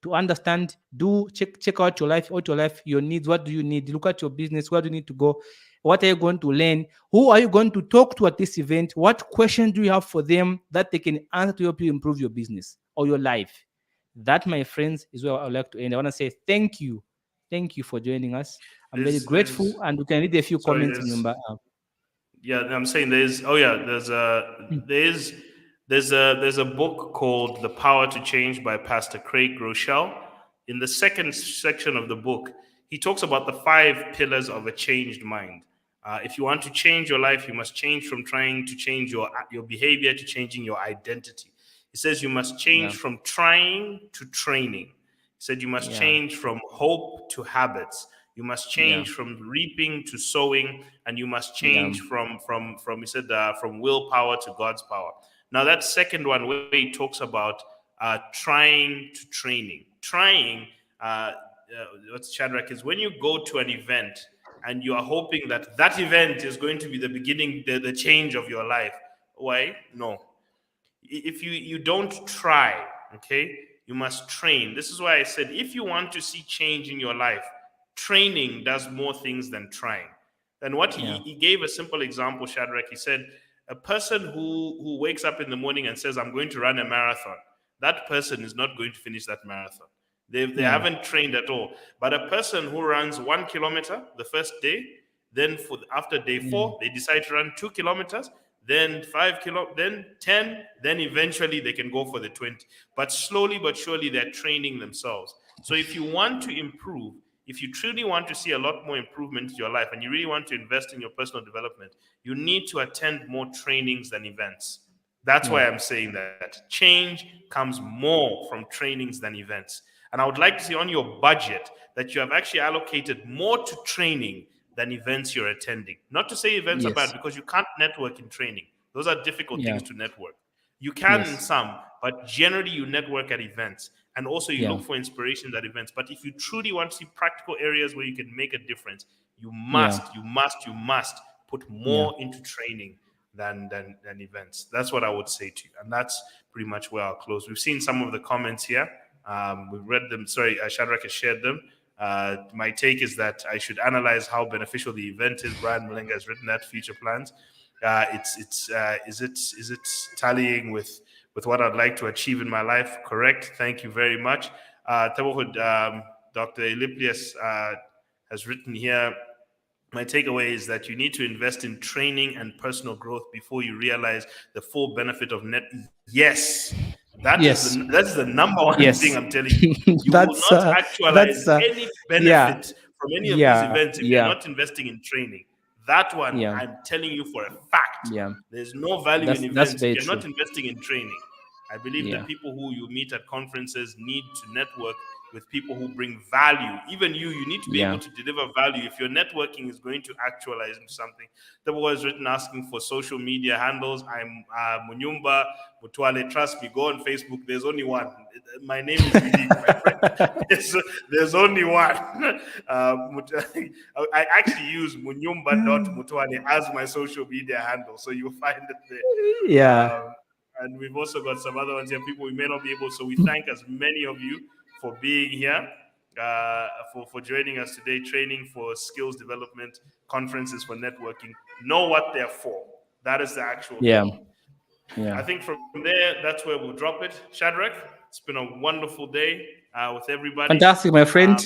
To understand, do check out your life, your needs. What do you need? Look at your business. Where do you need to go? What are you going to learn? Who are you going to talk to at this event? What questions do you have for them that they can answer to help you improve your business or your life? That, my friends, is where I would like to end. I want to say thank you. Thank you for joining us. I'm very There's grateful, and we can read a few sorry, comments in there's your yeah, I'm saying there's oh yeah, there's a book called The Power to Change by Pastor Craig Groeschel. In the second section of the book, he talks about the 5 pillars of a changed mind. If you want to change your life, you must change from trying to change your behavior to changing your identity. He says you must yeah, change from trying to training. He said you must yeah, change from hope to habits. You must yeah, change from reaping to sowing, and you must yeah, change from he said from willpower to God's power. Now that second one where he talks about trying to training, trying. What's Shadrach is when you go to an event and you are hoping that that event is going to be the beginning, the change of your life. Why? No, if you don't try, okay, you must train. This is why I said if you want to see change in your life, training does more things than trying. And what yeah, he gave a simple example, Shadrach. He said a person who wakes up in the morning and says I'm going to run a marathon, that person is not going to finish that marathon. They yeah, haven't trained at all. But a person who runs 1 kilometer the first day, then after day yeah, 4 they decide to run 2 kilometers, then 5 kilo, then 10, then eventually they can go for the 20. But slowly but surely they're training themselves. So if you want to improve, if you truly want to see a lot more improvement in your life and you really want to invest in your personal development, you need to attend more trainings than events. That's yeah, why I'm saying that change comes more from trainings than events. And I would like to see on your budget that you have actually allocated more to training than events you're attending. Not to say events are bad, yes, because you can't network in training. Those are difficult yeah, things to network. You can in yes, some, but generally you network at events. And also you yeah, look for inspirations at events. But if you truly want to see practical areas where you can make a difference, yeah, you must put yeah, more into training than events. That's what I would say to you. And that's pretty much where I'll close. We've seen some of the comments here. We've read them. Sorry, Shadrach has shared them. My take is that I should analyze how beneficial the event is. Brian Malenga has written that future plans. Is it tallying with what I'd like to achieve in my life? Correct. Thank you very much. Dr. Eliplius has written here. My takeaway is that you need to invest in training and personal growth before you realize the full benefit of net. Yes, yes, that's the number one thing yes. I'm telling you. You will that's not actualize that's any yeah, benefit from any of these yeah, events if you're yeah, not investing in training. That one, yeah, I'm telling you for a fact. yeah. There's no value in That's events if very you're true. not investing in training. I believe the Yeah, people who you meet at conferences need to network with people who bring value. Even you need to be yeah, able to deliver value. If your networking is going to actualize into something, the boy was written asking for social media handles. I'm Munyumba Mutwale. Trust me, go on Facebook. There's only one. My name is unique, my friend. There's only one. I actually use Munyumba.mutwale as my social media handle, so you'll find it there. yeah. And we've also got some other ones here, people we may not be able. So we thank as many of you for being here, for joining us today, training for skills development, conferences for networking. Know what they're for. That is the actual Yeah, goal. I yeah. think from there, that's where we'll drop it. Shadrach, it's been a wonderful day with everybody. Fantastic, my friend.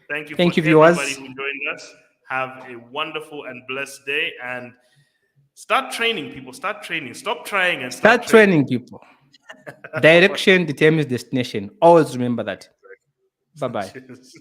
Thank you for Thank you, everybody viewers. who joined us. Have a wonderful and blessed day, and start training, people. Start training. Stop trying and start Start training. training people. Direction determines destination. Always remember that. Bye bye. Cheers.